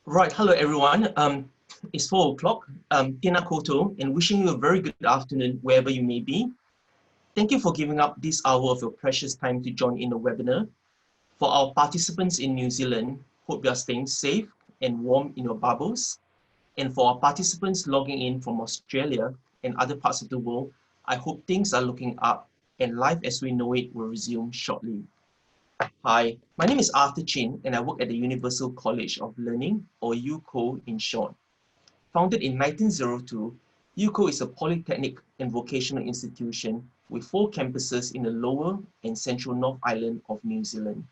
Right, hello everyone. It's 4 o'clock. Tina Koto, and wishing you a very good afternoon wherever you may be. Thank you for giving up this hour of your precious time to join in the webinar. For our participants in New Zealand, hope you are staying safe and warm in your bubbles. And for our participants logging in from Australia and other parts of the world, I hope things are looking up and life as we know it will resume shortly. Hi, my name is Arthur Chin and I work at the Universal College of Learning, or UCO in short. Founded in 1902, UCO is a polytechnic and vocational institution with 4 campuses in the lower and central North Island of New Zealand.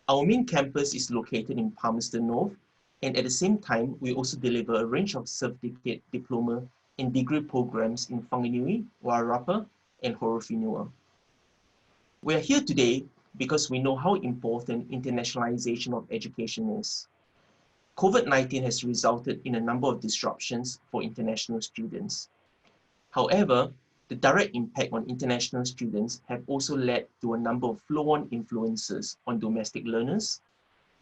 Our main campus is located in Palmerston North, and at the same time, we also deliver a range of certificate, diploma, and degree programs in Whanganui, Wairarapa, and Horowhenua. We are here today because we know how important internationalization of education is. COVID-19 has resulted in a number of disruptions for international students. However, the direct impact on international students have also led to a number of flow-on influences on domestic learners,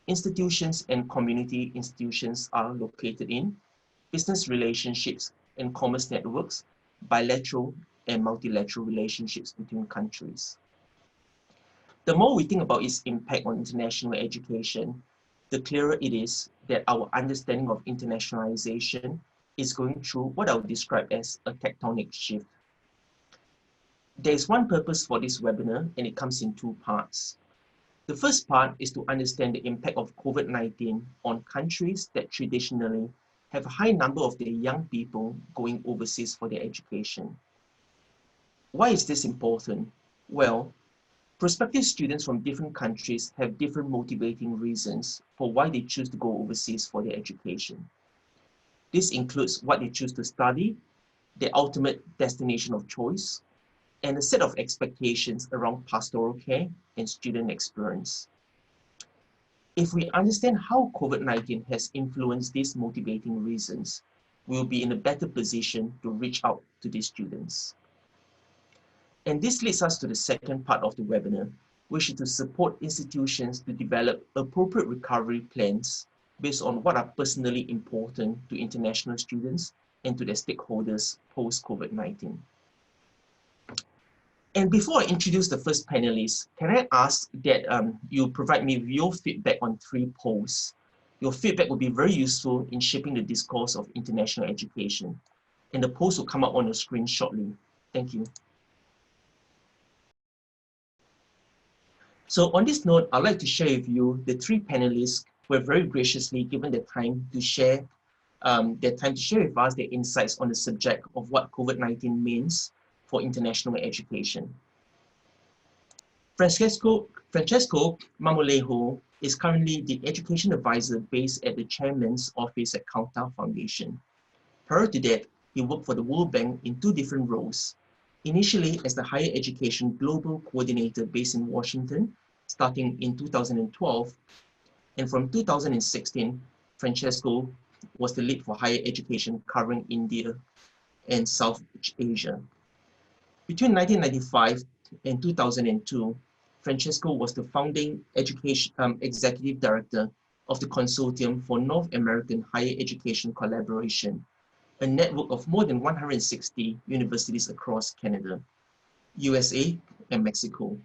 institutions and community institutions are located in, business relationships and commerce networks, bilateral and multilateral relationships between countries. The more we think about its impact on international education, the clearer it is that our understanding of internationalization is going through what I would describe as a tectonic shift. There is one purpose for this webinar, and it comes in 2 parts. The first part is to understand the impact of COVID-19 on countries that traditionally have a high number of their young people going overseas for their education. Why is this important? Well, prospective students from different countries have different motivating reasons for why they choose to go overseas for their education. This includes what they choose to study, their ultimate destination of choice, and a set of expectations around pastoral care and student experience. If we understand how COVID-19 has influenced these motivating reasons, we'll be in a better position to reach out to these students. And this leads us to the second part of the webinar, which is to support institutions to develop appropriate recovery plans based on what are personally important to international students and to their stakeholders post-COVID-19. And before I introduce the first panelist, can I ask that you provide me with your feedback on 3 polls? Your feedback will be very useful in shaping the discourse of international education. And the polls will come up on the screen shortly. Thank you. So on this note, I'd like to share with you the 3 panelists who have very graciously given their time to share with us their insights on the subject of what COVID-19 means for international education. Francesco Mamolejo is currently the education advisor based at the chairman's office at Kauta Foundation. Prior to that, he worked for the World Bank in 2 different roles. Initially as the Higher Education Global Coordinator based in Washington, starting in 2012, and from 2016, Francesco was the lead for higher education covering India and South Asia. Between 1995 and 2002, Francesco was the founding executive director of the Consortium for North American Higher Education Collaboration, a network of more than 160 universities across Canada, USA, and Mexico.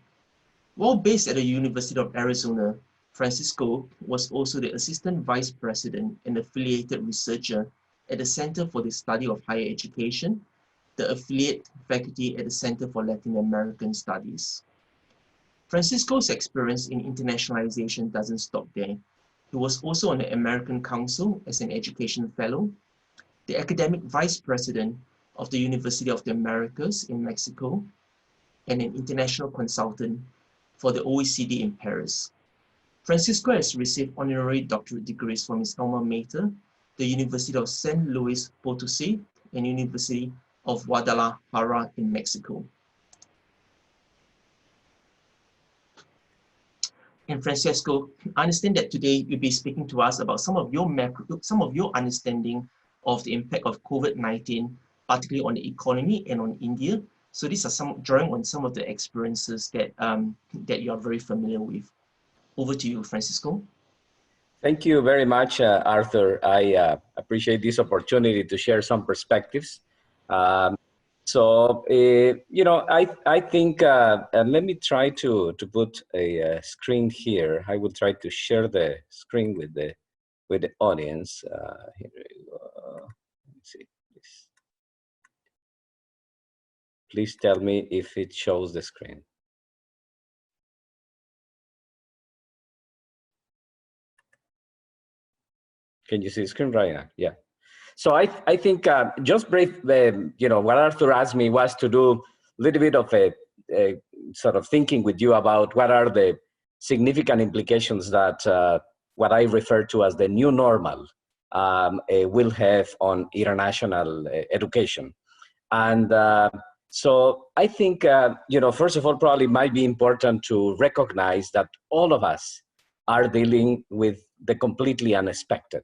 While based at the University of Arizona, Francisco was also the assistant vice president and affiliated researcher at the Center for the Study of Higher Education, the affiliate faculty at the Center for Latin American Studies. Francisco's experience in internationalization doesn't stop there. He was also on the American Council as an education fellow, the academic vice president of the University of the Americas in Mexico, and an international consultant for the OECD in Paris. Francisco has received honorary doctorate degrees from his alma mater, the University of San Luis Potosi and University of Guadalajara in Mexico. And Francesco, I understand that today you'll be speaking to us about some of your understanding of the impact of COVID-19, particularly on the economy and on India. So these are drawing on some of the experiences that, that you are very familiar with. Over to you, Francisco. Thank you very much, Arthur. I appreciate this opportunity to share some perspectives. I think, let me try to put a screen here. I will try to share the screen with the audience. Here we go. Let's see, please. Please tell me if it shows the screen. Can you see the screen right now? Yeah. So I think just brief, what Arthur asked me was to do a little bit of a sort of thinking with you about what are the significant implications that what I refer to as the new normal will have on international education. And so I think, first of all, probably might be important to recognize that all of us are dealing with the completely unexpected.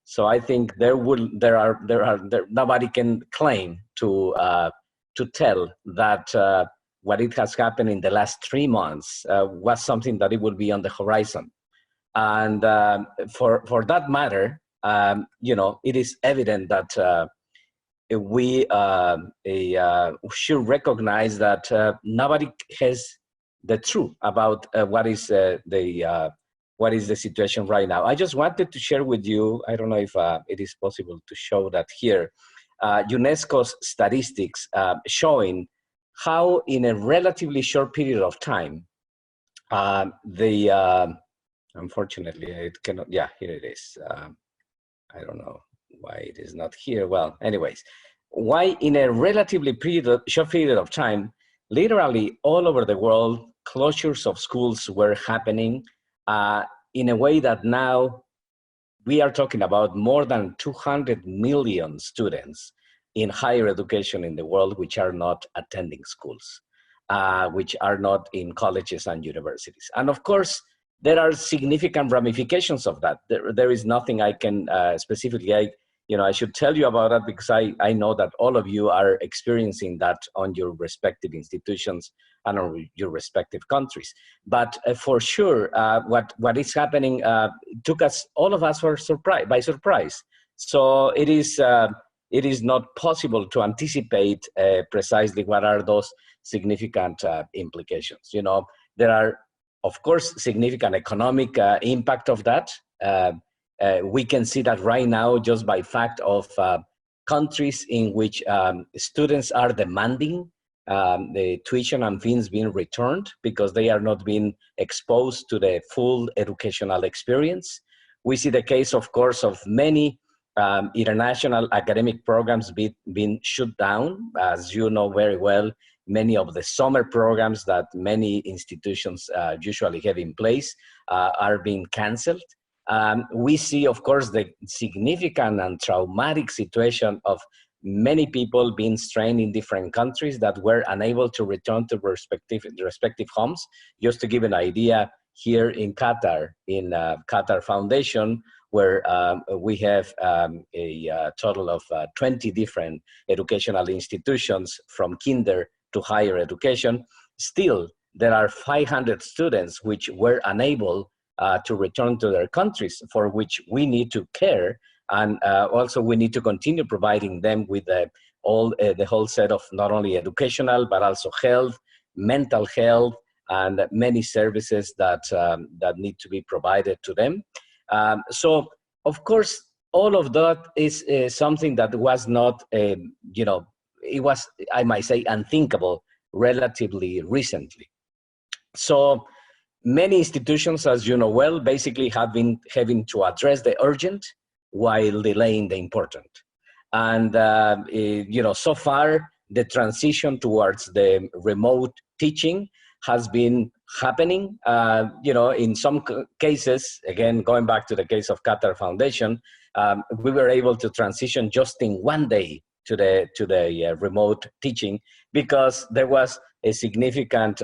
So I think nobody can claim to tell that what it has happened in the last 3 months was something that it will be on the horizon. And for that matter, it is evident that we should recognize that nobody has the truth about what is the situation right now. I just wanted to share with you, I don't know if it is possible to show that here, UNESCO's statistics showing how in a relatively short period of time, unfortunately, it cannot, yeah, here it is. I don't know why it is not here. Well, anyways, why in a relatively short period of time, literally all over the world, closures of schools were happening in a way that now we are talking about more than 200 million students in higher education in the world which are not attending schools, which are not in colleges and universities. And of course, there are significant ramifications of that. There is nothing I can specifically, I should tell you about that because I know that all of you are experiencing that on your respective institutions and on your respective countries. But for sure, what is happening took all of us by surprise. So it is not possible to anticipate precisely what are those significant implications. There are, of course, significant economic impact of that. We can see that right now just by fact of countries in which students are demanding the tuition and fees being returned because they are not being exposed to the full educational experience. We see the case, of course, of many international academic programs being shut down. As you know very well, many of the summer programs that many institutions usually have in place are being canceled. We see, of course, the significant and traumatic situation of many people being strained in different countries that were unable to return to respective homes. Just to give an idea, here in Qatar, in Qatar Foundation, where we have a total of 20 different educational institutions from kinder to higher education, still there are 500 students which were unable to return to their countries, for which we need to care. And also we need to continue providing them with the whole set of not only educational, but also health, mental health, and many services that need to be provided to them. So, of course, all of that is something that was not, it was, I might say, unthinkable relatively recently. So, many institutions, as you know well, basically have been having to address the urgent while delaying the important. And, so far, the transition towards the remote teaching has been happening. In some cases, again, going back to the case of Qatar Foundation, we were able to transition just in one day to the remote teaching because there was a significant,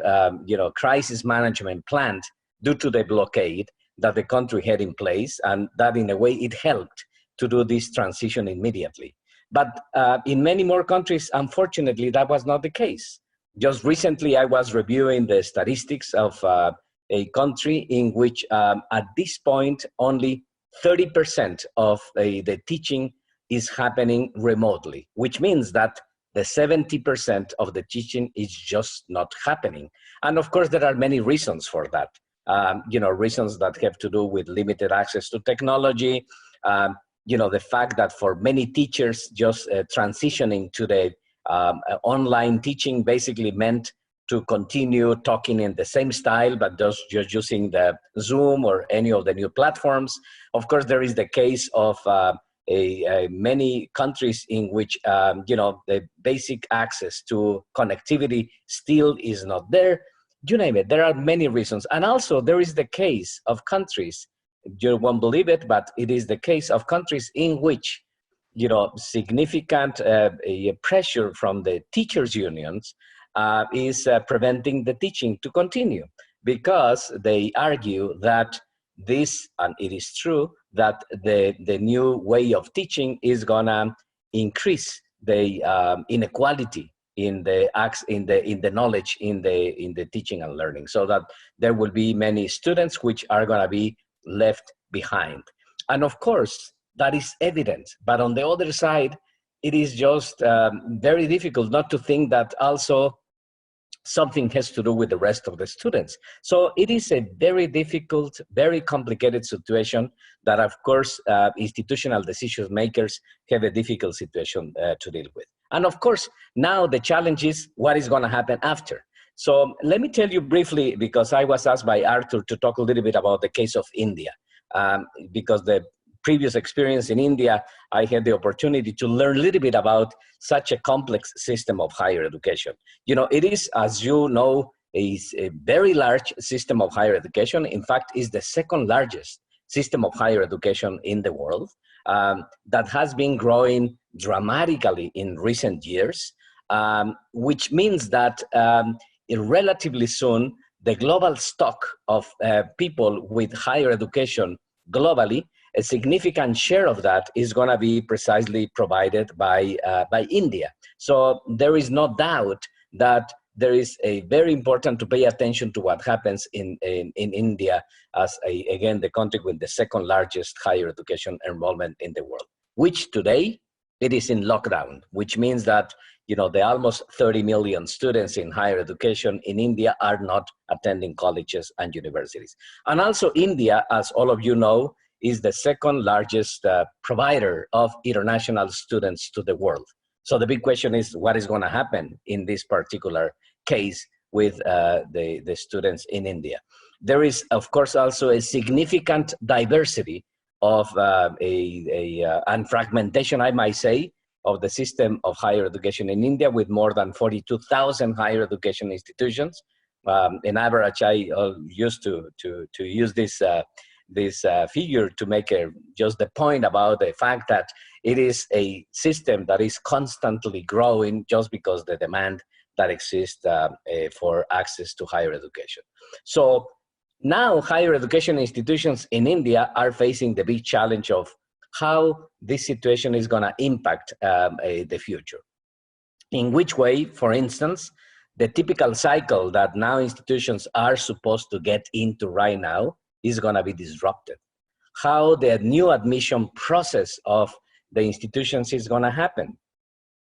crisis management plan due to the blockade that the country had in place, and that in a way it helped to do this transition immediately. But in many more countries, unfortunately, that was not the case. Just recently, I was reviewing the statistics of a country in which at this point, only 30% of the teaching is happening remotely, which means that the 70% of the teaching is just not happening. And of course, there are many reasons for that. Reasons that have to do with limited access to technology, the fact that for many teachers, just transitioning to the online teaching basically meant to continue talking in the same style, but just using the Zoom or any of the new platforms. Of course, there is the case of many countries in which the basic access to connectivity still is not there. You name it, there are many reasons. And also there is the case of countries, you won't believe it, but it is the case of countries in which significant pressure from the teachers' unions is preventing the teaching to continue, because they argue that this, and it is true, that the new way of teaching is gonna increase the inequality in the knowledge in the teaching and learning, so that there will be many students which are gonna be left behind. And of course, that is evident. But on the other side, it is just very difficult not to think that also something has to do with the rest of the students. So it is a very difficult, very complicated situation that, of course, institutional decision makers have a difficult situation to deal with. And of course, now the challenge is what is going to happen after. So let me tell you briefly, because I was asked by Arthur to talk a little bit about the case of India, because the previous experience in India, I had the opportunity to learn a little bit about such a complex system of higher education. It is, as you know, a very large system of higher education. In fact, is the second largest system of higher education in the world, that has been growing dramatically in recent years, which means that relatively soon, the global stock of people with higher education globally, a significant share of that is going to be precisely provided by India. So there is no doubt that there is a very important to pay attention to what happens in India as again the country with the second largest higher education enrollment in the world, which today it is in lockdown, which means that the almost 30 million students in higher education in India are not attending colleges and universities. And also India, as all of you know, is the second largest provider of international students to the world. So the big question is, what is going to happen in this particular case with the students in India? There is, of course, also a significant diversity of and fragmentation, I might say, of the system of higher education in India, with more than 42,000 higher education institutions. In average, I used to use this figure to make just the point about the fact that it is a system that is constantly growing just because the demand that exists for access to higher education. So now higher education institutions in India are facing the big challenge of how this situation is going to impact the future. In which way, for instance, the typical cycle that now institutions are supposed to get into right now is going to be disrupted. How the new admission process of the institutions is going to happen,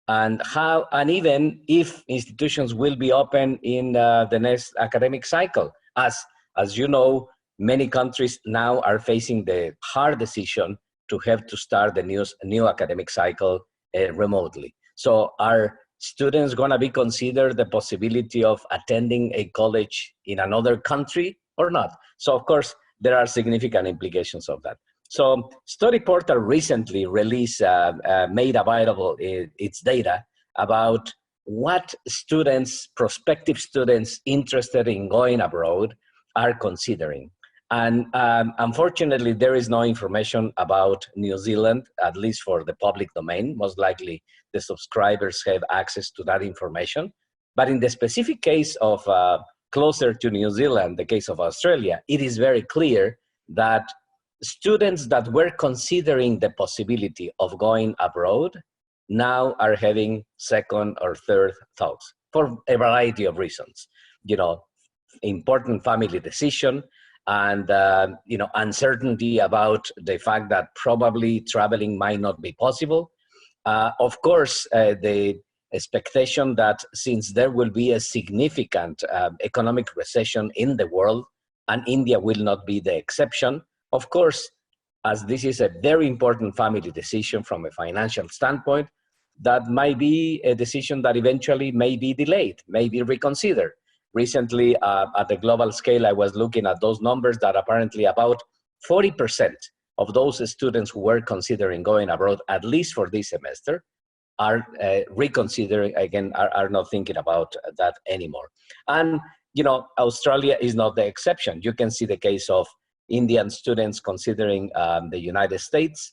and how, and even if institutions will be open in the next academic cycle. As you know, many countries now are facing the hard decision to have to start the new academic cycle remotely. So are students going to be considered the possibility of attending a college in another country or not? So of course, there are significant implications of that. So Study Portal recently released, made available its data about what students, prospective students interested in going abroad are considering. And unfortunately, there is no information about New Zealand, at least for the public domain. Most likely the subscribers have access to that information. But in the specific case of closer to New Zealand, the case of Australia, it is very clear that students that were considering the possibility of going abroad now are having second or third thoughts for a variety of reasons. Important family decision, and you know, uncertainty about the fact that probably traveling might not be possible. Of course, the expectation that since there will be a significant economic recession in the world, and India will not be the exception, of course, as this is a very important family decision from a financial standpoint, that might be a decision that eventually may be delayed, may be reconsidered. Recently, at the global scale, I was looking at those numbers that apparently about 40% of those students who were considering going abroad, at least for this semester, are reconsidering again, are not thinking about that anymore. And you know, Australia is not the exception. You can see the case of Indian students considering the United States,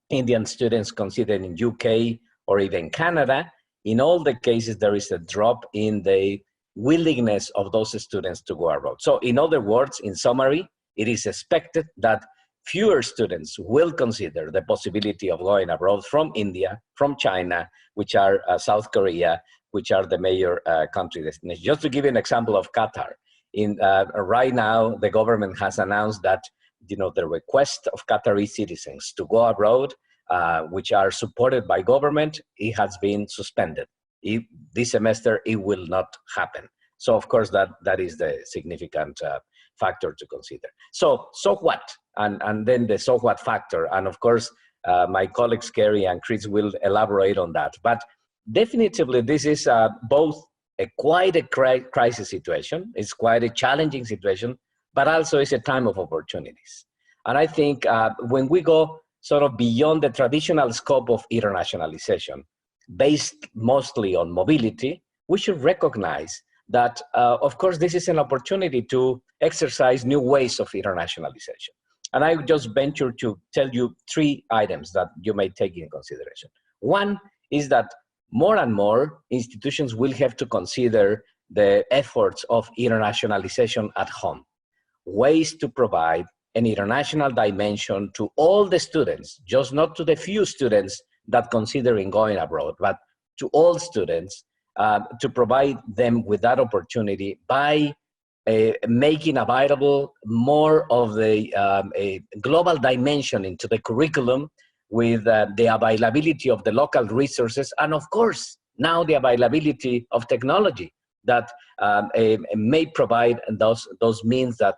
Indian students considering UK or even Canada. In all the cases, there is a drop in the willingness of those students to go abroad. So in other words, in summary, it is expected that fewer students will consider the possibility of going abroad from India, from China, which are South Korea, which are the major country destinations. Just to give you an example of Qatar, right now the government has announced that, you know, the request of Qatari citizens to go abroad, which are supported by government, it has been suspended. This semester it will not happen. So of course that is the significant factor to consider. So what? And then the so what factor, and of course my colleagues Kerry and Chris will elaborate on that. But definitively this is both quite a crisis situation, it's quite a challenging situation, but also it's a time of opportunities. And I think when we go sort of beyond the traditional scope of internationalization, based mostly on mobility, we should recognize that, of course, this is an opportunity to exercise new ways of internationalization. And I would just venture to tell you 3 items that you may take in consideration. One is that more and more institutions will have to consider the efforts of internationalization at home, ways to provide an international dimension to all the students, just not to the few students that considering going abroad, but to all students, to provide them with that opportunity by making available more of the a global dimension into the curriculum, with the availability of the local resources, and of course, now the availability of technology that may provide those means that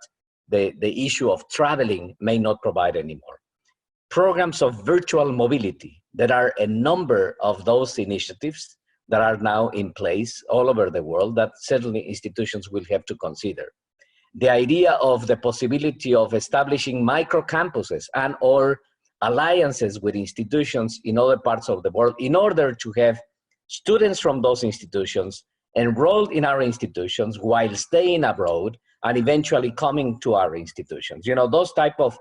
the issue of traveling may not provide anymore. Programs of virtual mobility. There are a number of those initiatives that are now in place all over the world that certainly institutions will have to consider. The idea of the possibility of establishing micro campuses and or alliances with institutions in other parts of the world in order to have students from those institutions enrolled in our institutions while staying abroad and eventually coming to our institutions. You know, those type of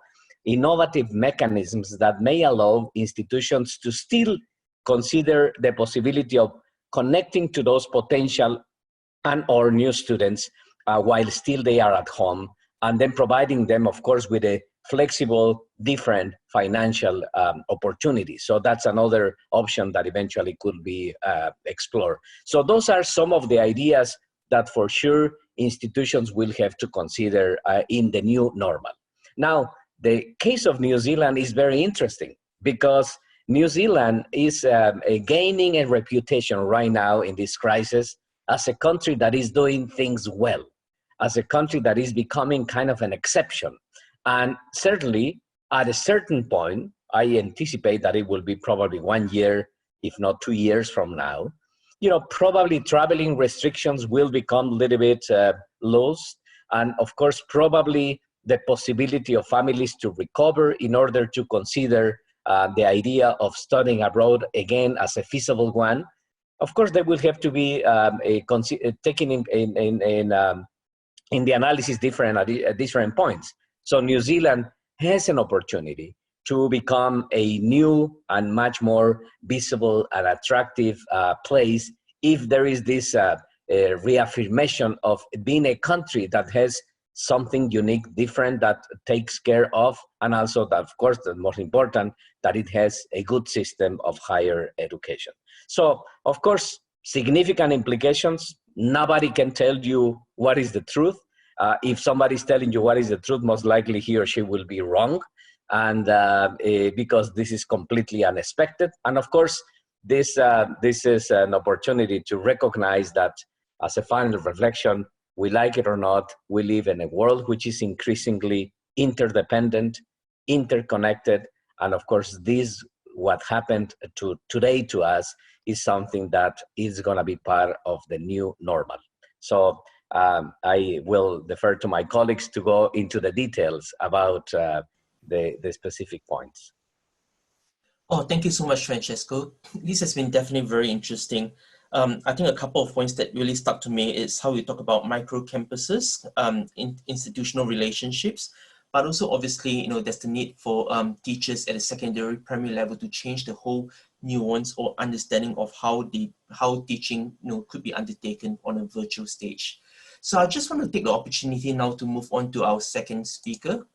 innovative mechanisms that may allow institutions to still consider the possibility of connecting to those potential and or new students while still they are at home, and then providing them, of course, with a flexible, different financial opportunities. So that's another option that eventually could be explored. So those are some of the ideas that for sure institutions will have to consider in the new normal. Now, the case of New Zealand is very interesting because New Zealand is gaining a reputation right now in this crisis as a country that is doing things well, as a country that is becoming kind of an exception. And certainly at a certain point, I anticipate that it will be probably 1 year, if not 2 years from now, you know, probably traveling restrictions will become a little bit loose. And of course, probably the possibility of families to recover in order to consider the idea of studying abroad again as a feasible one. Of course, there will have to be taken in the analysis at different points. So New Zealand has an opportunity to become a new and much more visible and attractive place if there is this reaffirmation of being a country that has something unique, different, that takes care of, and also that, of course, the most important, that it has a good system of higher education. So, of course, significant implications. Nobody can tell you what is the truth, If somebody's telling you what is the truth, most likely he or she will be wrong, and because this is completely unexpected. And of course, this is an opportunity to recognize that, as a final reflection, we like it or not, we live in a world which is increasingly interdependent, interconnected, and of course, what happened today to us is something that is going to be part of the new normal. So I will defer to my colleagues to go into the details about the specific points. Oh, thank you so much, Francesco. This has been definitely very interesting. I think a couple of points that really stuck to me is how we talk about micro campuses, institutional relationships, but also obviously, there's the need for teachers at a secondary, primary level to change the whole nuance or understanding of how teaching, could be undertaken on a virtual stage. So I just want to take the opportunity now to move on to our second speaker.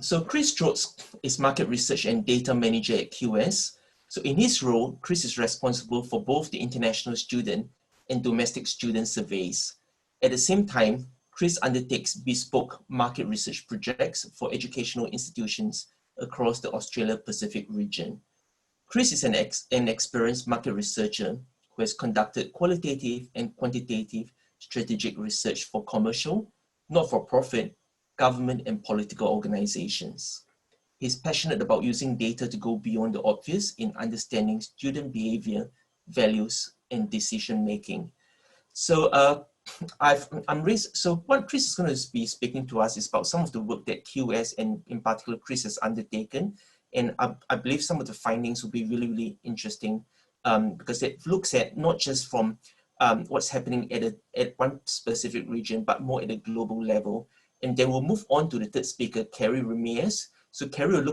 So Chris Strotz is Market Research and Data Manager at QS. So in his role, Chris is responsible for both the international student and domestic student surveys. At the same time, Chris undertakes bespoke market research projects for educational institutions across the Australia-Pacific region. Chris is an experienced market researcher who has conducted qualitative and quantitative strategic research for commercial, not-for-profit, government and political organizations. He's passionate about using data to go beyond the obvious in understanding student behavior, values, and decision-making. So so what Chris is going to be speaking to us is about some of the work that QS and in particular Chris has undertaken. And I believe some of the findings will be really, really interesting because it looks at not just from what's happening at one specific region, but more at a global level. And then we'll move on to the third speaker, Carrie Ramirez. So Carrie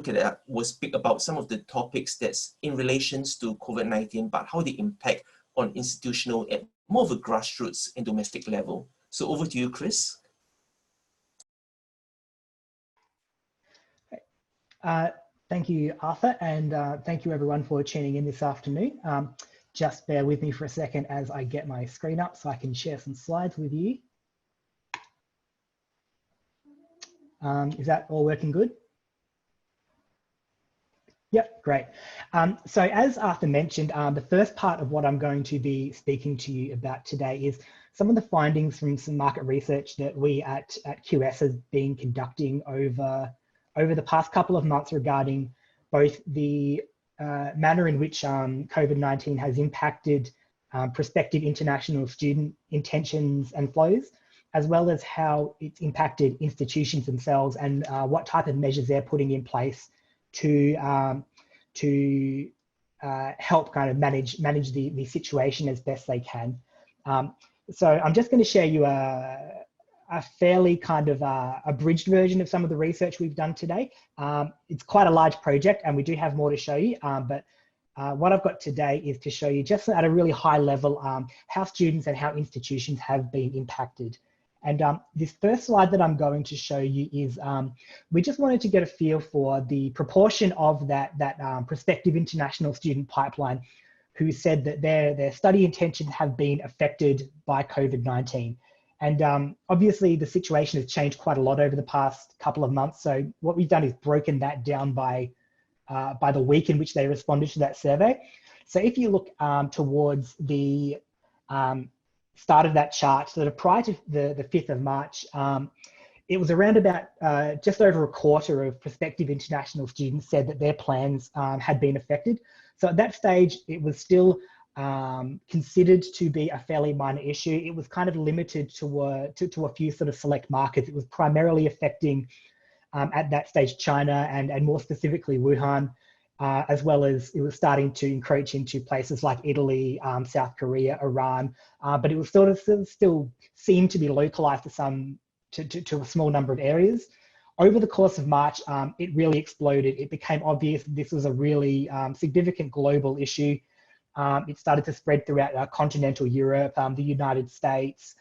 will speak about some of the topics that's in relations to COVID-19, but how they impact on institutional at more of a grassroots and domestic level. So over to you, Chris. Thank you, Arthur, and thank you everyone for tuning in this afternoon. Just bear with me for a second as I get my screen up so I can share some slides with you. Is that all working good? Yep, great. So as Arthur mentioned, the first part of what I'm going to be speaking to you about today is some of the findings from some market research that we at QS have been conducting over the past couple of months regarding both the manner in which COVID-19 has impacted prospective international student intentions and flows, as well as how it's impacted institutions themselves and what type of measures they're putting in place to help kind of manage the situation as best they can. So I'm just going to share you a fairly kind of abridged version of some of the research we've done today. It's quite a large project and we do have more to show you, but what I've got today is to show you just at a really high level how students and how institutions have been impacted. And this first slide that I'm going to show you is, we just wanted to get a feel for the proportion of that prospective international student pipeline who said that their study intentions have been affected by COVID-19. And obviously the situation has changed quite a lot over the past couple of months. So what we've done is broken that down by the week in which they responded to that survey. So if you look towards the start of that chart, so prior to the 5th of March, it was around about just over a quarter of prospective international students said that their plans had been affected. So at that stage, it was still considered to be a fairly minor issue. It was kind of limited to a few sort of select markets. It was primarily affecting, at that stage, China and more specifically Wuhan, as well as it was starting to encroach into places like Italy, South Korea, Iran, but it was sort of still seemed to be localized to a small number of areas. Over the course of March, it really exploded. It became obvious that this was a really significant global issue. It started to spread throughout continental Europe, the United States,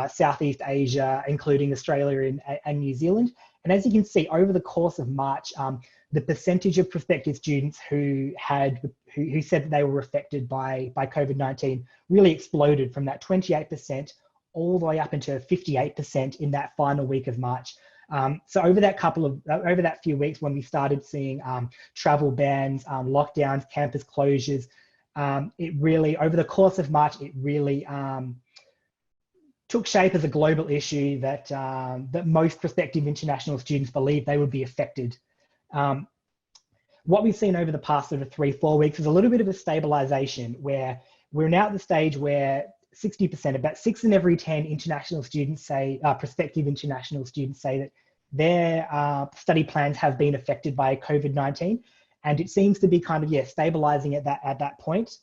Southeast Asia, including Australia and New Zealand. And as you can see, over the course of March, the percentage of prospective students who who said that they were affected by COVID-19 really exploded from that 28% all the way up into 58% in that final week of March. So over that few weeks, when we started seeing travel bans, lockdowns, campus closures, it really, over the course of March, it really took shape as a global issue that that most prospective international students believe they would be affected. What we've seen over the past sort of 3-4 weeks is a little bit of a stabilization, where we're now at the stage where 60%, about 6 in every 10 international students say, prospective international students say that their study plans have been affected by COVID-19, and it seems to be kind of, stabilizing at that point.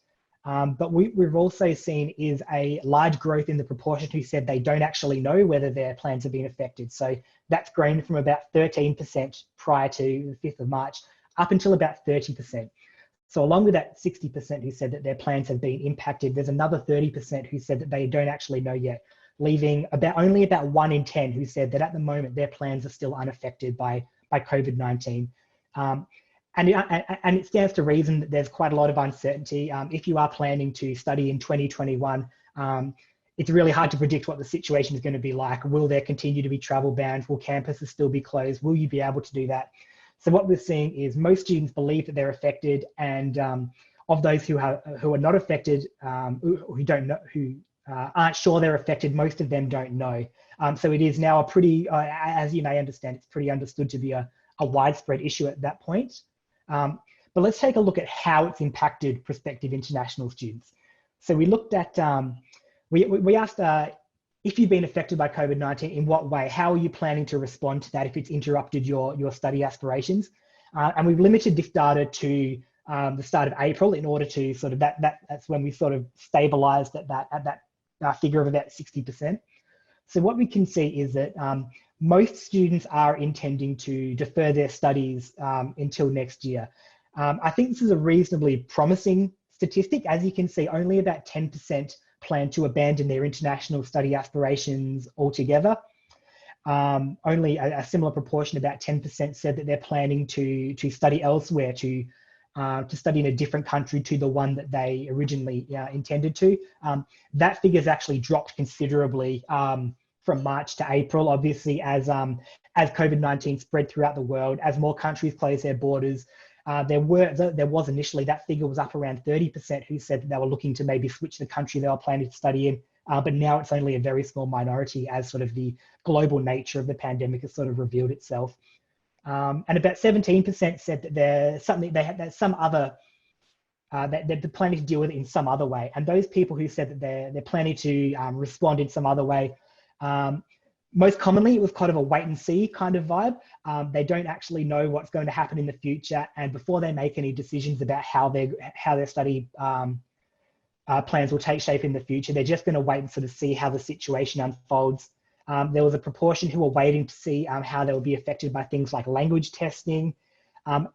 But we've also seen is a large growth in the proportion who said they don't actually know whether their plans have been affected. So that's grown from about 13% prior to the 5th of March up until about 30%. So along with that 60% who said that their plans have been impacted, there's another 30% who said that they don't actually know yet, leaving only about 1 in 10 who said that at the moment their plans are still unaffected by COVID-19. And it stands to reason that there's quite a lot of uncertainty. If you are planning to study in 2021, it's really hard to predict what the situation is going to be like. Will there continue to be travel bans? Will campuses still be closed? Will you be able to do that? So what we're seeing is most students believe that they're affected, and of those who are not affected, who aren't sure they're affected, most of them don't know. So it is now a pretty, as you may understand, it's pretty understood to be a widespread issue at that point. But let's take a look at how it's impacted prospective international students. So we looked at, we asked if you've been affected by COVID-19, in what way? How are you planning to respond to that if it's interrupted your study aspirations? And we've limited this data to the start of April in order to sort of, that's when we sort of stabilized at that figure of about 60%. So what we can see is that most students are intending to defer their studies until next year. I think this is a reasonably promising statistic. As you can see, only about 10% plan to abandon their international study aspirations altogether. Only a similar proportion, about 10%, said that they're planning to study elsewhere, to study in a different country to the one that they originally intended to. That figure's actually dropped considerably from March to April, obviously, as COVID-19 spread throughout the world, as more countries closed their borders. There was initially, that figure was up around 30% who said that they were looking to maybe switch the country they were planning to study in, but now it's only a very small minority as sort of the global nature of the pandemic has sort of revealed itself. And about 17% said that there's something that they're planning to deal with it in some other way. And those people who said that they're planning to respond in some other way, most commonly it was kind of a wait and see kind of vibe. They don't actually know what's going to happen in the future, and before they make any decisions about how their study plans will take shape in the future, they're just going to wait and sort of see how the situation unfolds. There was a proportion who were waiting to see how they will be affected by things like language testing.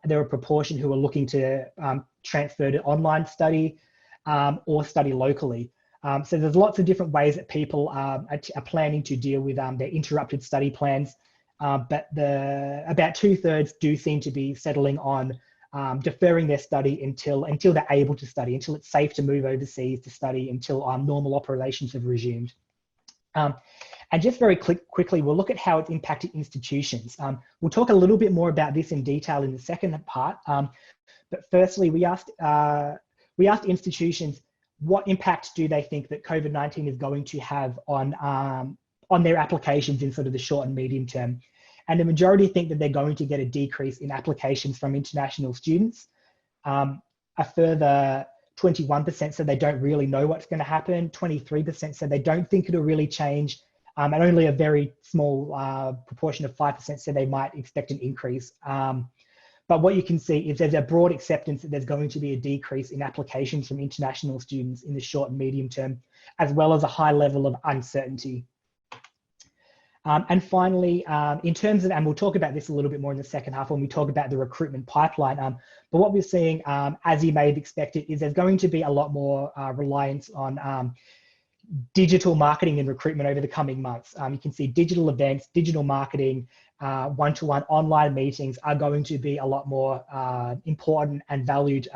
There were a proportion who were looking to transfer to online study or study locally. So there's lots of different ways that people are planning to deal with their interrupted study plans, but about 2/3 do seem to be settling on deferring their study until they're able to study, until it's safe to move overseas to study, until normal operations have resumed. And just very quickly, we'll look at how it's impacted institutions. We'll talk a little bit more about this in detail in the second part, but firstly, we asked institutions, what impact do they think that COVID-19 is going to have on their applications in sort of the short and medium term? And the majority think that they're going to get a decrease in applications from international students. A further 21% said they don't really know what's going to happen. 23% said they don't think it'll really change. And only a very small proportion of 5% said they might expect an increase. But what you can see is there's a broad acceptance that there's going to be a decrease in applications from international students in the short and medium term, as well as a high level of uncertainty. And finally, in terms of, and we'll talk about this a little bit more in the second half when we talk about the recruitment pipeline, but what we're seeing, as you may have expected, is there's going to be a lot more reliance on digital marketing and recruitment over the coming months. You can see digital events, digital marketing, one-to-one online meetings are going to be a lot more important and valued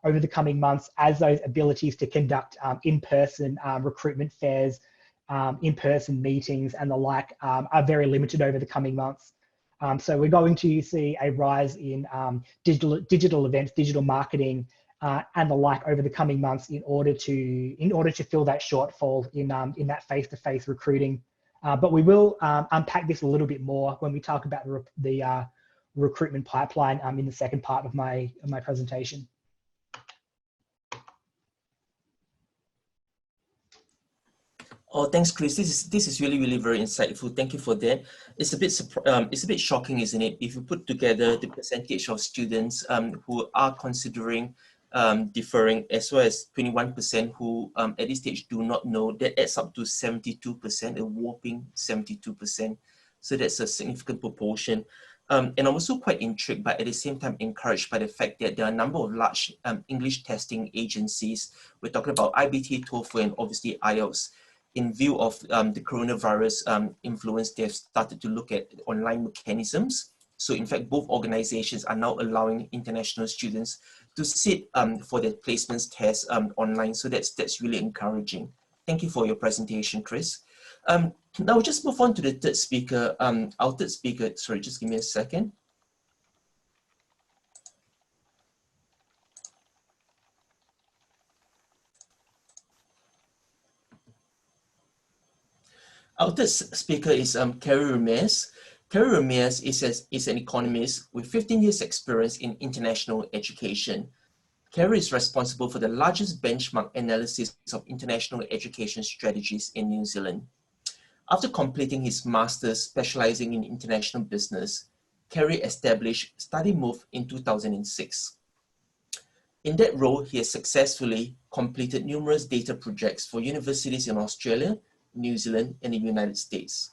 over the coming months, as those abilities to conduct in-person recruitment fairs, in-person meetings and the like are very limited over the coming months. So we're going to see a rise in digital events, digital marketing, and the like over the coming months in order to fill that shortfall in that face-to-face recruiting. But we will unpack this a little bit more when we talk about the recruitment pipeline in the second part of my presentation. Oh, thanks, Chris. This is really very insightful. Thank you for that. It's a bit shocking, isn't it? If you put together the percentage of students who are considering deferring, as well as 21% who at this stage do not know, that adds up to 72%, a whopping 72%. So that's a significant proportion. And I'm also quite intrigued, but at the same time encouraged by the fact that there are a number of large English testing agencies. We're talking about IBT, TOEFL, and obviously IELTS. In view of the coronavirus influence, they have started to look at online mechanisms. So in fact, both organizations are now allowing international students to sit for their placements tests online. So that's really encouraging. Thank you for your presentation, Chris. Now we'll just move on to the third speaker. Our third speaker, sorry, just give me a second. Our third speaker is Kerry Ramirez. Kerry Ramirez is an economist with 15 years experience in international education. Kerry is responsible for the largest benchmark analysis of international education strategies in New Zealand. After completing his master's specializing in international business, Kerry established StudyMove in 2006. In that role, he has successfully completed numerous data projects for universities in Australia, New Zealand, and the United States.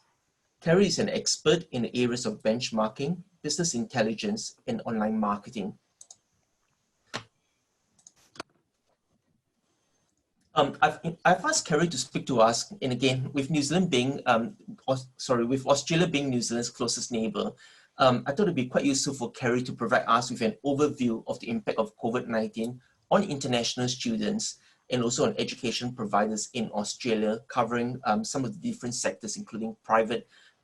Kerry is an expert in the areas of benchmarking, business intelligence, and online marketing. I've asked Kerry to speak to us, and again, with New Zealand being, with Australia being New Zealand's closest neighbor, I thought it'd be quite useful for Kerry to provide us with an overview of the impact of COVID-19 on international students and also on education providers in Australia, covering some of the different sectors, including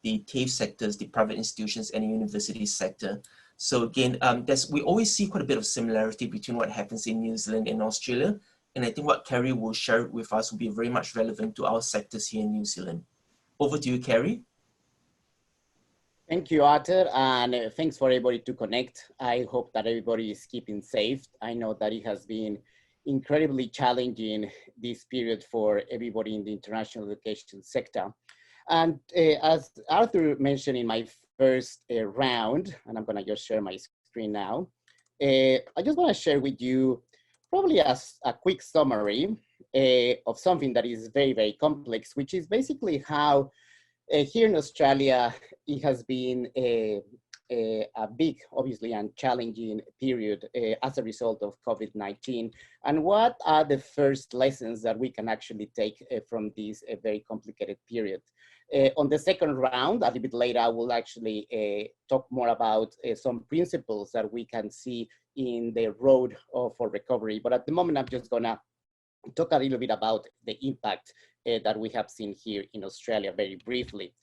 the TAFE sectors, the private institutions, and the university sector. So again, we always see quite a bit of similarity between what happens in New Zealand and Australia. And I think what Kerry will share with us will be very much relevant to our sectors here in New Zealand. Over to you, Kerry. Thank you, Arthur, and thanks for everybody to connect. I hope that everybody is keeping safe. I know that it has been incredibly challenging this period for everybody in the international education sector. And as Arthur mentioned in my first round, and I'm gonna just share my screen now, I just wanna share with you probably as a quick summary of something that is very complex, which is basically how here in Australia, it has been a big, obviously, and challenging period as a result of COVID-19. And what are the first lessons that we can actually take from this very complicated period? On the second round, a little bit later, I will actually talk more about some principles that we can see in the road for recovery. But at the moment, I'm just gonna talk a little bit about the impact that we have seen here in Australia very briefly.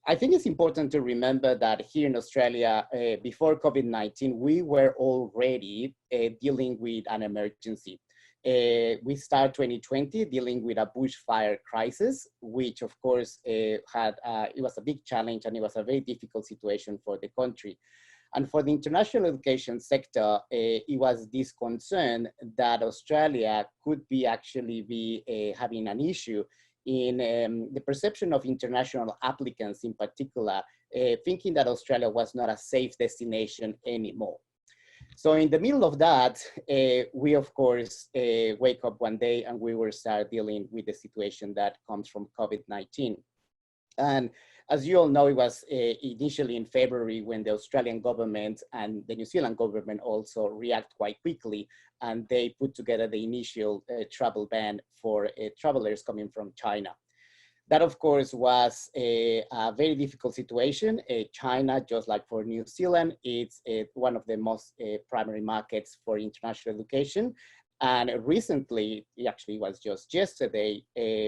I think it's important to remember that here in Australia, before COVID-19, we were already dealing with an emergency. We started 2020 dealing with a bushfire crisis, which of course it was a big challenge and it was a very difficult situation for the country. And for the international education sector, it was this concern that Australia could actually be having an issue in the perception of international applicants in particular, thinking that Australia was not a safe destination anymore. So in the middle of that, we of course wake up one day and we will start dealing with the situation that comes from COVID-19. And as you all know, it was initially in February when the Australian government and the New Zealand government also react quite quickly, and they put together the initial travel ban for travelers coming from China. That, of course, was a very difficult situation. China, just like for New Zealand, it's one of the most primary markets for international education. And recently, it actually was just yesterday,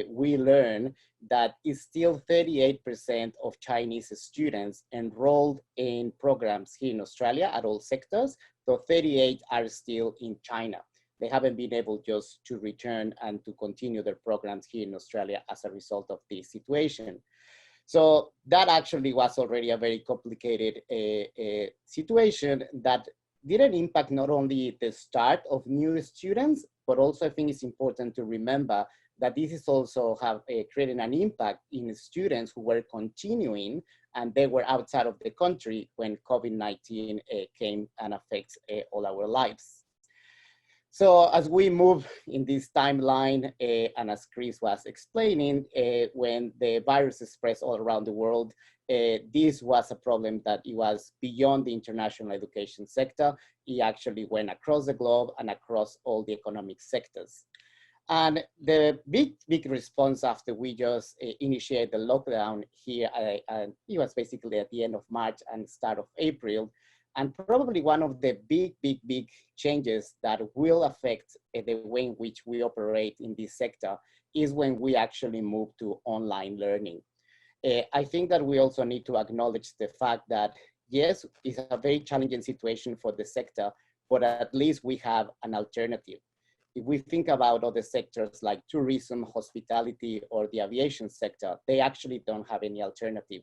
we learned that it's still 38% of Chinese students enrolled in programs here in Australia at all sectors. So 38 are still in China. They haven't been able just to return and to continue their programs here in Australia as a result of this situation. So that actually was already a very complicated situation that didn't impact not only the start of new students, but also I think it's important to remember that this is also creating an impact in students who were continuing and they were outside of the country when COVID-19 came and affects all our lives. So as we move in this timeline, and as Chris was explaining, when the virus spreads all around the world, this was a problem that it was beyond the international education sector. It actually went across the globe and across all the economic sectors. And the big response after we just initiated the lockdown here, and it was basically at the end of March and start of April, and probably one of the big changes that will affect the way in which we operate in this sector is when we actually move to online learning. I think that we also need to acknowledge the fact that, yes, it's a very challenging situation for the sector, but at least we have an alternative. If we think about other sectors like tourism, hospitality, or the aviation sector, they actually don't have any alternative.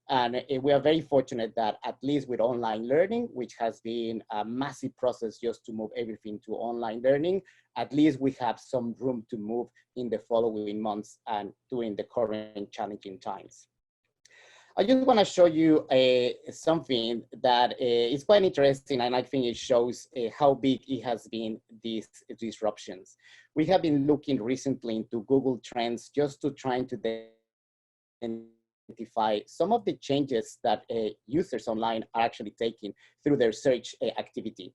And we are very fortunate that at least with online learning, which has been a massive process just to move everything to online learning, at least we have some room to move in the following months and during the current challenging times. I just want to show you something that is quite interesting, and I think it shows how big it has been, these disruptions. We have been looking recently into Google Trends just to try to identify some of the changes that users online are actually taking through their search activity.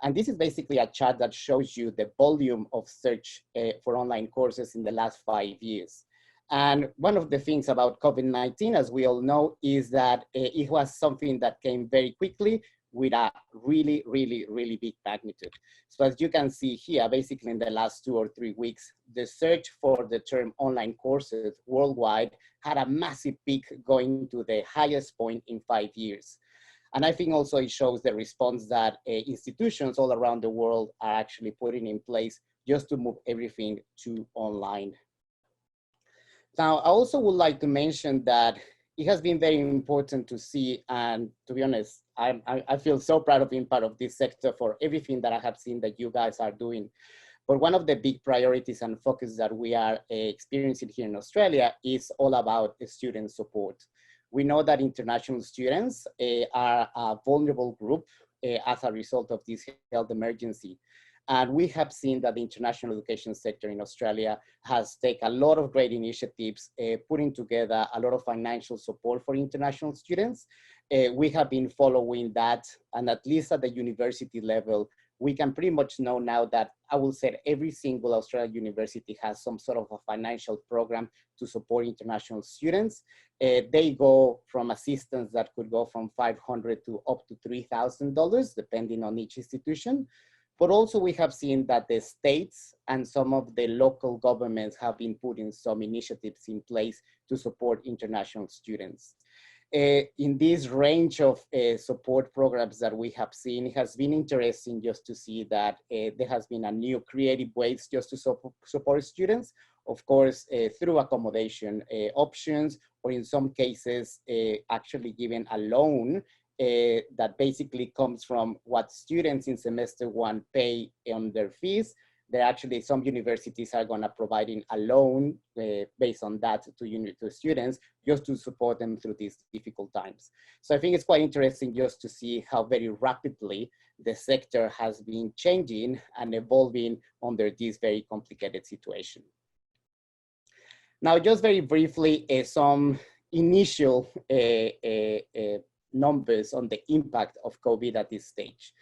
And this is basically a chart that shows you the volume of search for online courses in the last 5 years. And one of the things about COVID-19, as we all know, is that it was something that came very quickly with a really big magnitude. So as you can see here, basically in the last 2 or 3 weeks, the search for the term online courses worldwide had a massive peak going to the highest point in 5 years. And I think also it shows the response that institutions all around the world are actually putting in place just to move everything to online. Now, I also would like to mention that it has been very important to see, and to be honest, I feel so proud of being part of this sector for everything that I have seen that you guys are doing. But one of the big priorities and focus that we are experiencing here in Australia is all about student support. We know that international students are a vulnerable group as a result of this health emergency. And we have seen that the international education sector in Australia has taken a lot of great initiatives, putting together a lot of financial support for international students. We have been following that, and at least at the university level, we can pretty much know now that I will say every single Australian university has some sort of a financial program to support international students. They go from assistance that could go from $500 to up to $3,000, depending on each institution. But also we have seen that the states and some of the local governments have been putting some initiatives in place to support international students. In this range of support programs that we have seen, it has been interesting just to see that there has been a new creative ways just to support students, of course, through accommodation options, or in some cases, actually giving a loan that basically comes from what students in semester 1 pay on their fees. There actually, some universities are gonna providing a loan based on that to students just to support them through these difficult times. So I think it's quite interesting just to see how very rapidly the sector has been changing and evolving under this very complicated situation. Now, just very briefly, some initial numbers on the impact of COVID at this stage.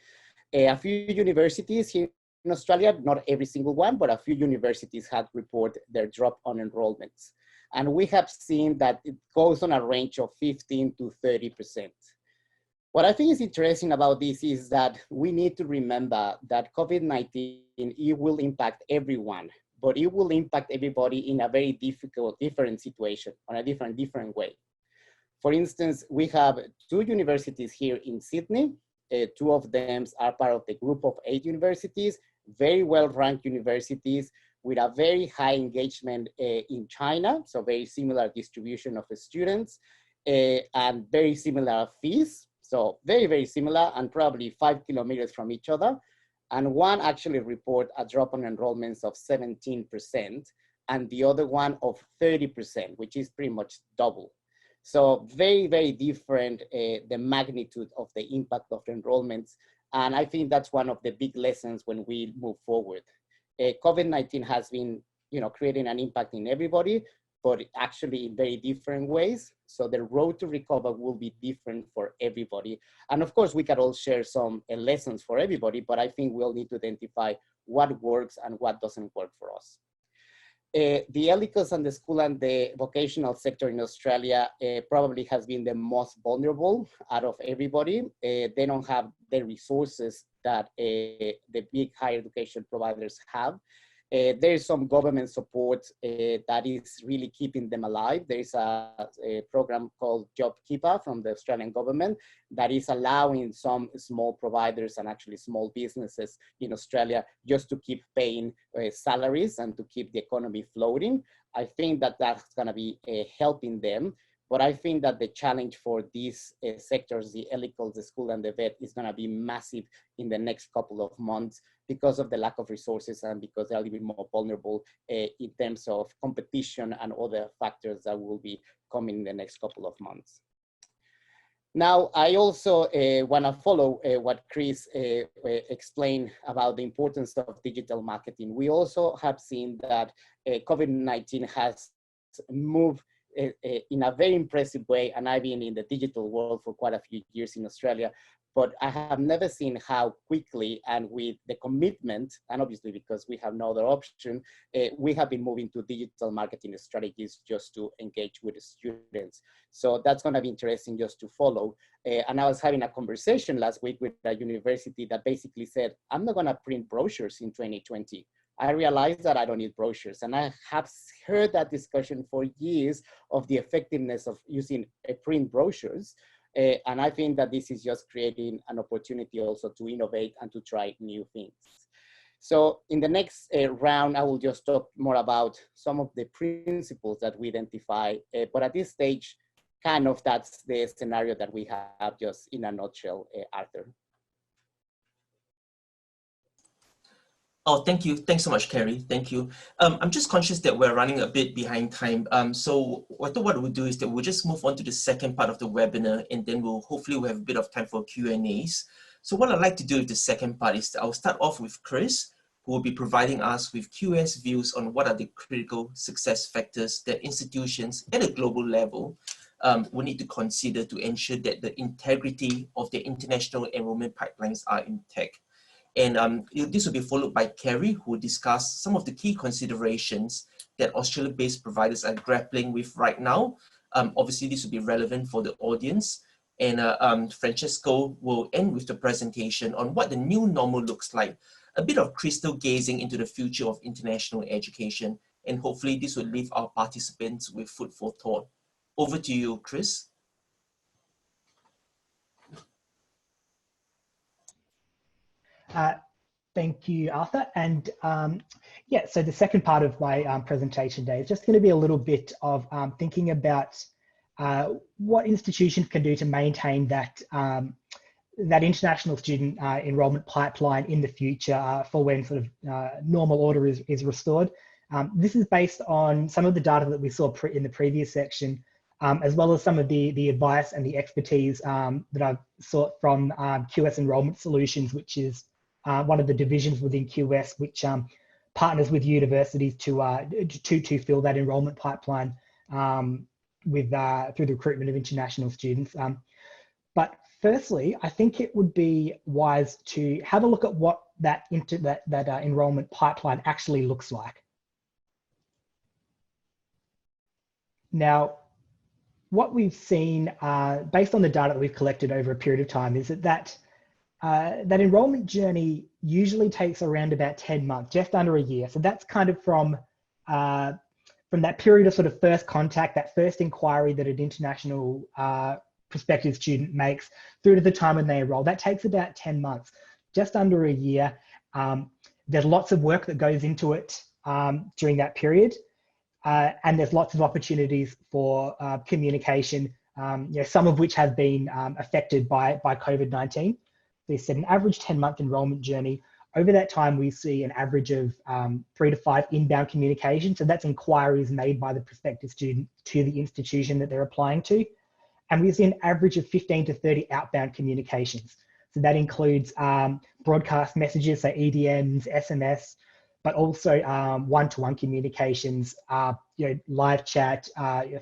A few universities here in Australia, not every single one, but a few universities had reported their drop on enrollments. And we have seen that it goes on a range of 15 to 30%. What I think is interesting about this is that we need to remember that COVID-19, it will impact everyone, but it will impact everybody in a very different situation, on a different way. For instance, we have 2 universities here in Sydney. 2 of them are part of the group of 8 universities, very well-ranked universities with a very high engagement in China, so very similar distribution of the students and very similar fees. So very, very similar and probably 5 kilometers from each other. And one actually report a drop in enrollments of 17% and the other one of 30%, which is pretty much double. So very, very different, the magnitude of the impact of the enrollments. And I think that's one of the big lessons when we move forward. COVID-19 has been, creating an impact in everybody, but actually in very different ways. So the road to recover will be different for everybody. And of course, we can all share some lessons for everybody, but I think we'll need to identify what works and what doesn't work for us. The ELICOS and the school and the vocational sector in Australia probably has been the most vulnerable out of everybody. They don't have the resources that the big higher education providers have. There is some government support that is really keeping them alive. There is a program called JobKeeper from the Australian government that is allowing some small providers and actually small businesses in Australia just to keep paying salaries and to keep the economy floating. I think that that's going to be helping them. But I think that the challenge for these sectors, the ELICOS, the school and the vet, is going to be massive in the next couple of months because of the lack of resources and because they're a little bit more vulnerable in terms of competition and other factors that will be coming in the next couple of months. Now, I also want to follow what Chris explained about the importance of digital marketing. We also have seen that COVID-19 has moved in a very impressive way, and I've been in the digital world for quite a few years in Australia, but I have never seen how quickly and with the commitment, and obviously because we have no other option, we have been moving to digital marketing strategies just to engage with the students. So that's going to be interesting just to follow. And I was having a conversation last week with a university that basically said, I'm not going to print brochures in 2020. I realized that I don't need brochures. And I have heard that discussion for years of the effectiveness of using print brochures. And I think that this is just creating an opportunity also to innovate and to try new things. So in the next round, I will just talk more about some of the principles that we identify. But at this stage, kind of that's the scenario that we have just in a nutshell, Arthur. Oh, thank you. Thanks so much, Kerry. Thank you. I'm just conscious that we're running a bit behind time. So I thought what we'll do is that we'll just move on to the second part of the webinar, and then hopefully we'll have a bit of time for Q&As. So what I'd like to do with the second part is that I'll start off with Chris, who will be providing us with QS views on what are the critical success factors that institutions at a global level will need to consider to ensure that the integrity of their international enrollment pipelines are intact. And this will be followed by Kerry, who will discuss some of the key considerations that Australia-based providers are grappling with right now. Obviously, this will be relevant for the audience. And Francesco will end with the presentation on what the new normal looks like, a bit of crystal gazing into the future of international education. And hopefully this will leave our participants with food for thought. Over to you, Chris. Thank you, Arthur. And yeah, so the second part of my presentation today is just going to be a little bit of thinking about what institutions can do to maintain that that international student enrollment pipeline in the future for when sort of normal order is restored. This is based on some of the data that we saw in the previous section, as well as some of the advice and the expertise that I've sought from QS Enrollment Solutions, which is one of the divisions within QS, which partners with universities to fill that enrollment pipeline with through the recruitment of international students. But firstly, I think it would be wise to have a look at what that enrollment pipeline actually looks like. Now, what we've seen based on the data that we've collected over a period of time is that enrollment journey usually takes around about 10 months, just under a year. So that's kind of from that period of sort of first contact, that first inquiry that an international prospective student makes through to the time when they enroll. That takes about 10 months, just under a year. There's lots of work that goes into it during that period. And there's lots of opportunities for communication, some of which have been affected by COVID-19. They said an average 10-month enrollment journey. Over that time, we see an average of 3 to 5 inbound communications. So that's inquiries made by the prospective student to the institution that they're applying to. And we see an average of 15 to 30 outbound communications. So that includes broadcast messages, so EDMs, SMS, but also one-to-one communications, live chat,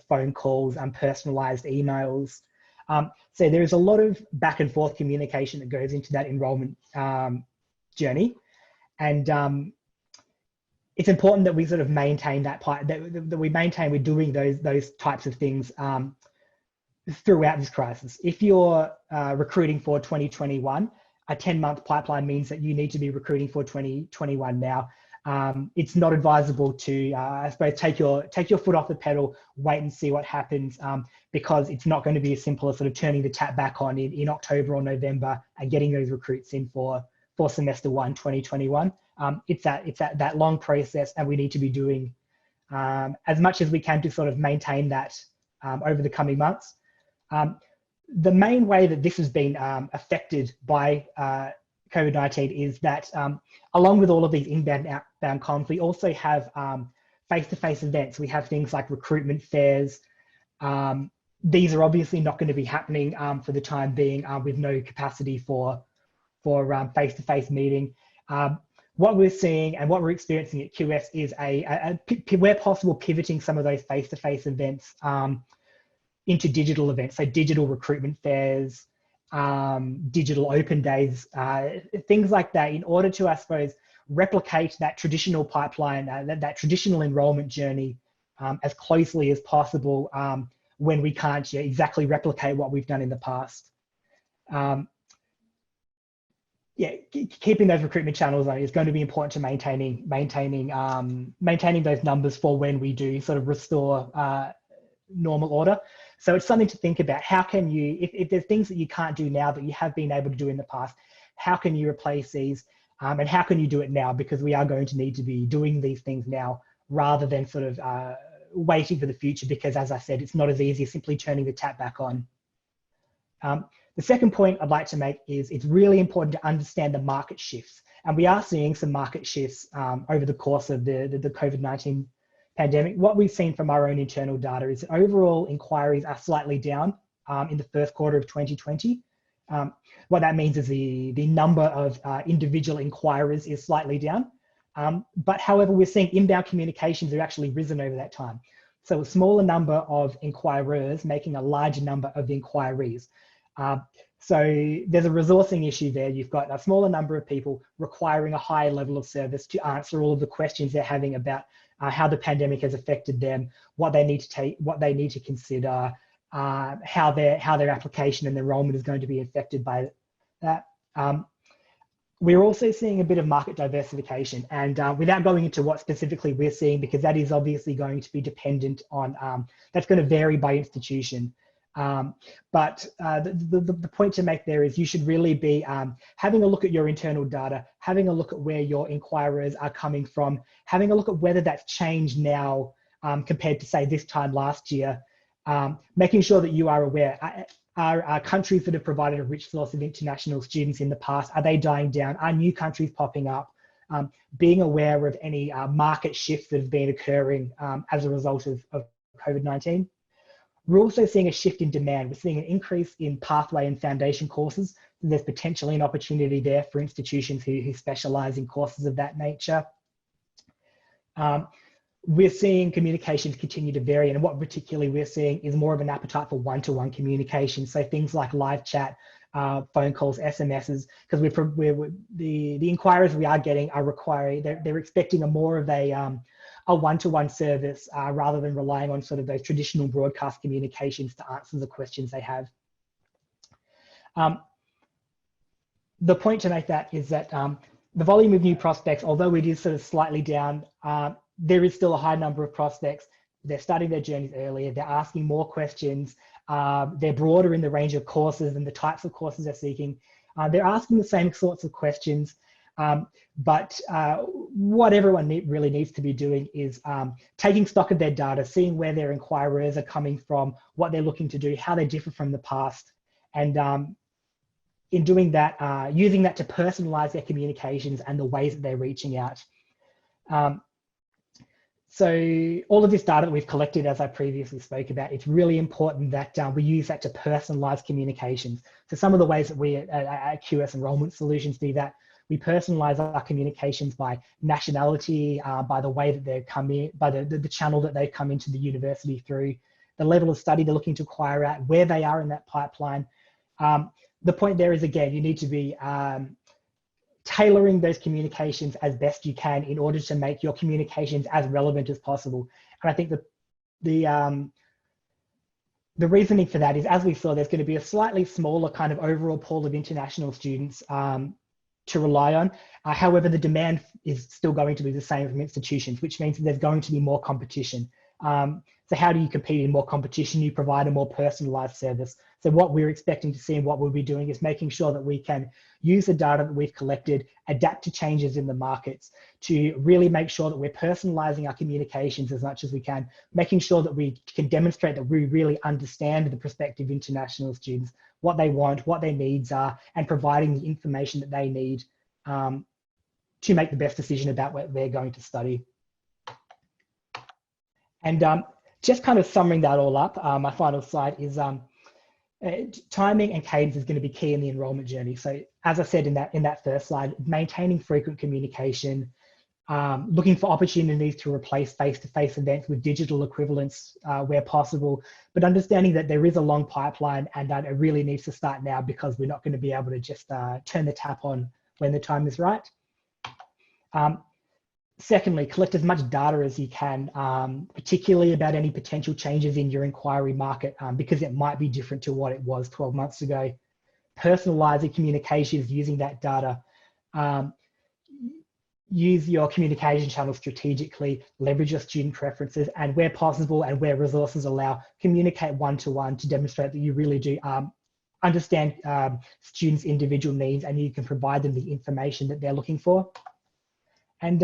phone calls, personalized emails. So there is a lot of back and forth communication that goes into that enrollment journey. And it's important that we sort of maintain that part, that we maintain we're doing those types of things throughout this crisis. If you're recruiting for 2021, a 10-month pipeline means that you need to be recruiting for 2021 now. It's not advisable to, I suppose, take your foot off the pedal, wait and see what happens, because it's not going to be as simple as sort of turning the tap back on in October or November and getting those recruits in for semester 1, 2021. It's that long process, and we need to be doing as much as we can to sort of maintain that over the coming months. The main way that this has been affected by COVID-19 is that along with all of these inbound and outbound comms, we also have face-to-face events. We have things like recruitment fairs. These are obviously not going to be happening for the time being with no capacity for face-to-face meeting. What we're seeing and what we're experiencing at QS is where possible, pivoting some of those face-to-face events into digital events, so digital recruitment fairs, digital open days, things like that, in order to, I suppose, replicate that traditional pipeline, that traditional enrollment journey as closely as possible when we can't exactly replicate what we've done in the past. Keeping those recruitment channels on is going to be important to maintaining those numbers for when we do sort of restore normal order. So it's something to think about. How can you, if there's things that you can't do now that you have been able to do in the past, how can you replace these? And how can you do it now? Because we are going to need to be doing these things now rather than sort of waiting for the future, because as I said, it's not as easy as simply turning the tap back on. The second point I'd like to make is it's really important to understand the market shifts. And we are seeing some market shifts over the course of the COVID-19 pandemic. What we've seen from our own internal data is that overall inquiries are slightly down in the first quarter of 2020. What that means is the number of individual inquirers is slightly down. But however, we're seeing inbound communications have actually risen over that time. So a smaller number of inquirers making a larger number of inquiries. So there's a resourcing issue there. You've got a smaller number of people requiring a higher level of service to answer all of the questions they're having about how the pandemic has affected them, what they need to take, what they need to consider, how their application and enrollment is going to be affected by that. We're also seeing a bit of market diversification, and without going into what specifically we're seeing, because that is obviously going to be dependent on, that's going to vary by institution. But the point to make there is you should really be having a look at your internal data, having a look at where your inquirers are coming from, having a look at whether that's changed now compared to, say, this time last year, making sure that you are aware. Are countries that have provided a rich source of international students in the past, are they dying down? Are new countries popping up? Being aware of any market shifts that have been occurring as a result of COVID-19. We're also seeing a shift in demand. We're seeing an increase in pathway and foundation courses. There's potentially an opportunity there for institutions who specialize in courses of that nature. We're seeing communications continue to vary, and what particularly we're seeing is more of an appetite for one-to-one communication. So things like live chat, phone calls, SMSs, because the inquiries we are getting are requiring, they're expecting a more of a a one-to-one service rather than relying on sort of those traditional broadcast communications to answer the questions they have. The point to make that is that the volume of new prospects, although it is sort of slightly down, there is still a high number of prospects. They're starting their journeys earlier, they're asking more questions, they're broader in the range of courses and the types of courses they're seeking. They're asking the same sorts of questions, but what everyone really needs to be doing is taking stock of their data, seeing where their inquirers are coming from, what they're looking to do, how they differ from the past, and in doing that, using that to personalize their communications and the ways that they're reaching out. So all of this data that we've collected, as I previously spoke about, it's really important that we use that to personalize communications. So some of the ways that we at QS Enrollment Solutions do that, we personalize our communications by nationality, by the way that they're coming, by the channel that they come into the university through, the level of study they're looking to acquire at, where they are in that pipeline. The point there is, again, you need to be tailoring those communications as best you can in order to make your communications as relevant as possible. And I think the reasoning for that is, as we saw, there's going to be a slightly smaller kind of overall pool of international students to rely on. However, the demand is still going to be the same from institutions, which means that there's going to be more competition. So how do you compete in more competition? You provide a more personalized service. So what we're expecting to see and what we'll be doing is making sure that we can use the data that we've collected, adapt to changes in the markets, to really make sure that we're personalizing our communications as much as we can, making sure that we can demonstrate that we really understand the prospective international students, what they want, what their needs are, and providing the information that they need to make the best decision about what they're going to study. And just kind of summing that all up, my final slide is timing and cadence is going to be key in the enrollment journey. So as I said in that first slide, maintaining frequent communication, looking for opportunities to replace face-to-face events with digital equivalents where possible, but understanding that there is a long pipeline and that it really needs to start now because we're not going to be able to just turn the tap on when the time is right. Secondly, collect as much data as you can, particularly about any potential changes in your inquiry market, because it might be different to what it was 12 months ago. Personalizing communications using that data. Use your communication channels strategically, leverage your student preferences, and where possible and where resources allow, communicate one-to-one to demonstrate that you really do understand students' individual needs and you can provide them the information that they're looking for. And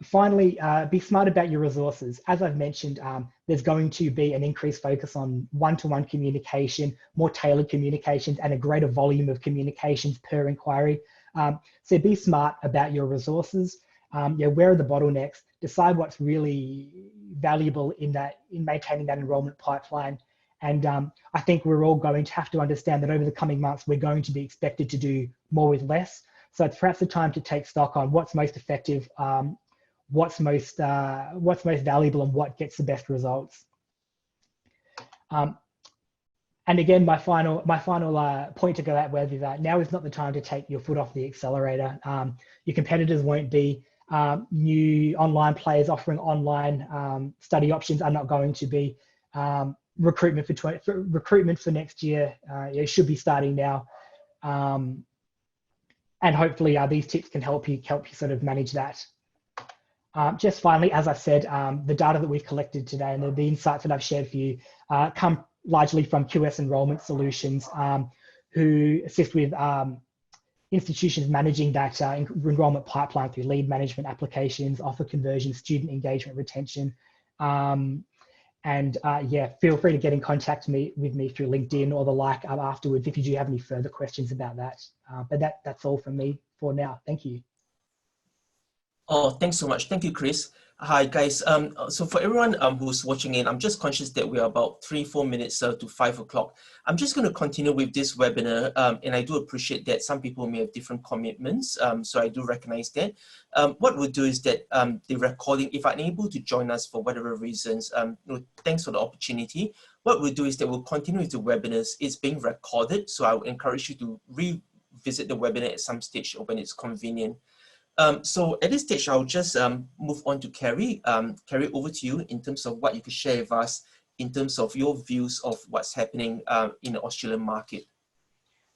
finally, be smart about your resources. As I've mentioned, there's going to be an increased focus on one-to-one communication, more tailored communications, and a greater volume of communications per inquiry. So be smart about your resources. Where are the bottlenecks? Decide what's really valuable in maintaining that enrollment pipeline. And I think we're all going to have to understand that over the coming months, we're going to be expected to do more with less. So it's perhaps the time to take stock on what's most effective, what's most valuable, and what gets the best results. And again, my final point to go out with is that now is not the time to take your foot off the accelerator. Your competitors won't be. New online players offering online study options are not going to be. Recruitment for next year should be starting now. And hopefully these tips can help you sort of manage that. Just finally, as I've said, the data that we've collected today and the insights that I've shared for you come largely from QS Enrollment Solutions, who assist with institutions managing that enrollment pipeline through lead management, applications, offer conversion, student engagement, retention. Feel free to get in contact with me through LinkedIn or the like afterwards if you do have any further questions about that. But that's all from me for now. Thank you. Oh, thanks so much. Thank you, Chris. Hi, guys. So for everyone who's watching in, I'm just conscious that we're about 3-4 minutes to 5 o'clock. I'm just going to continue with this webinar, and I do appreciate that some people may have different commitments, so I do recognize that. What we'll do is that the recording, if unable to join us for whatever reasons, thanks for the opportunity. What we'll do is that we'll continue with the webinars. It's being recorded, so I will encourage you to revisit the webinar at some stage or when it's convenient. So at this stage, I'll just move on to Carrie. Carrie, over to you in terms of what you could share with us in terms of your views of what's happening in the Australian market.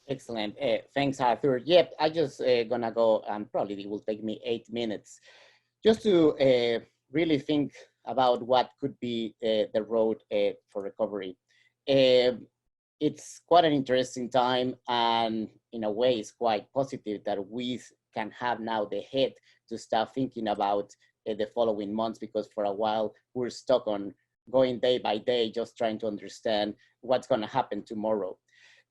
Excellent. Thanks, Arthur. Yep, I just gonna go, and probably it will take me 8 minutes just to really think about what could be the road for recovery. It's quite an interesting time, and in a way it's quite positive that we can have now the head to start thinking about the following months, because for a while we're stuck on going day by day, just trying to understand what's going to happen tomorrow.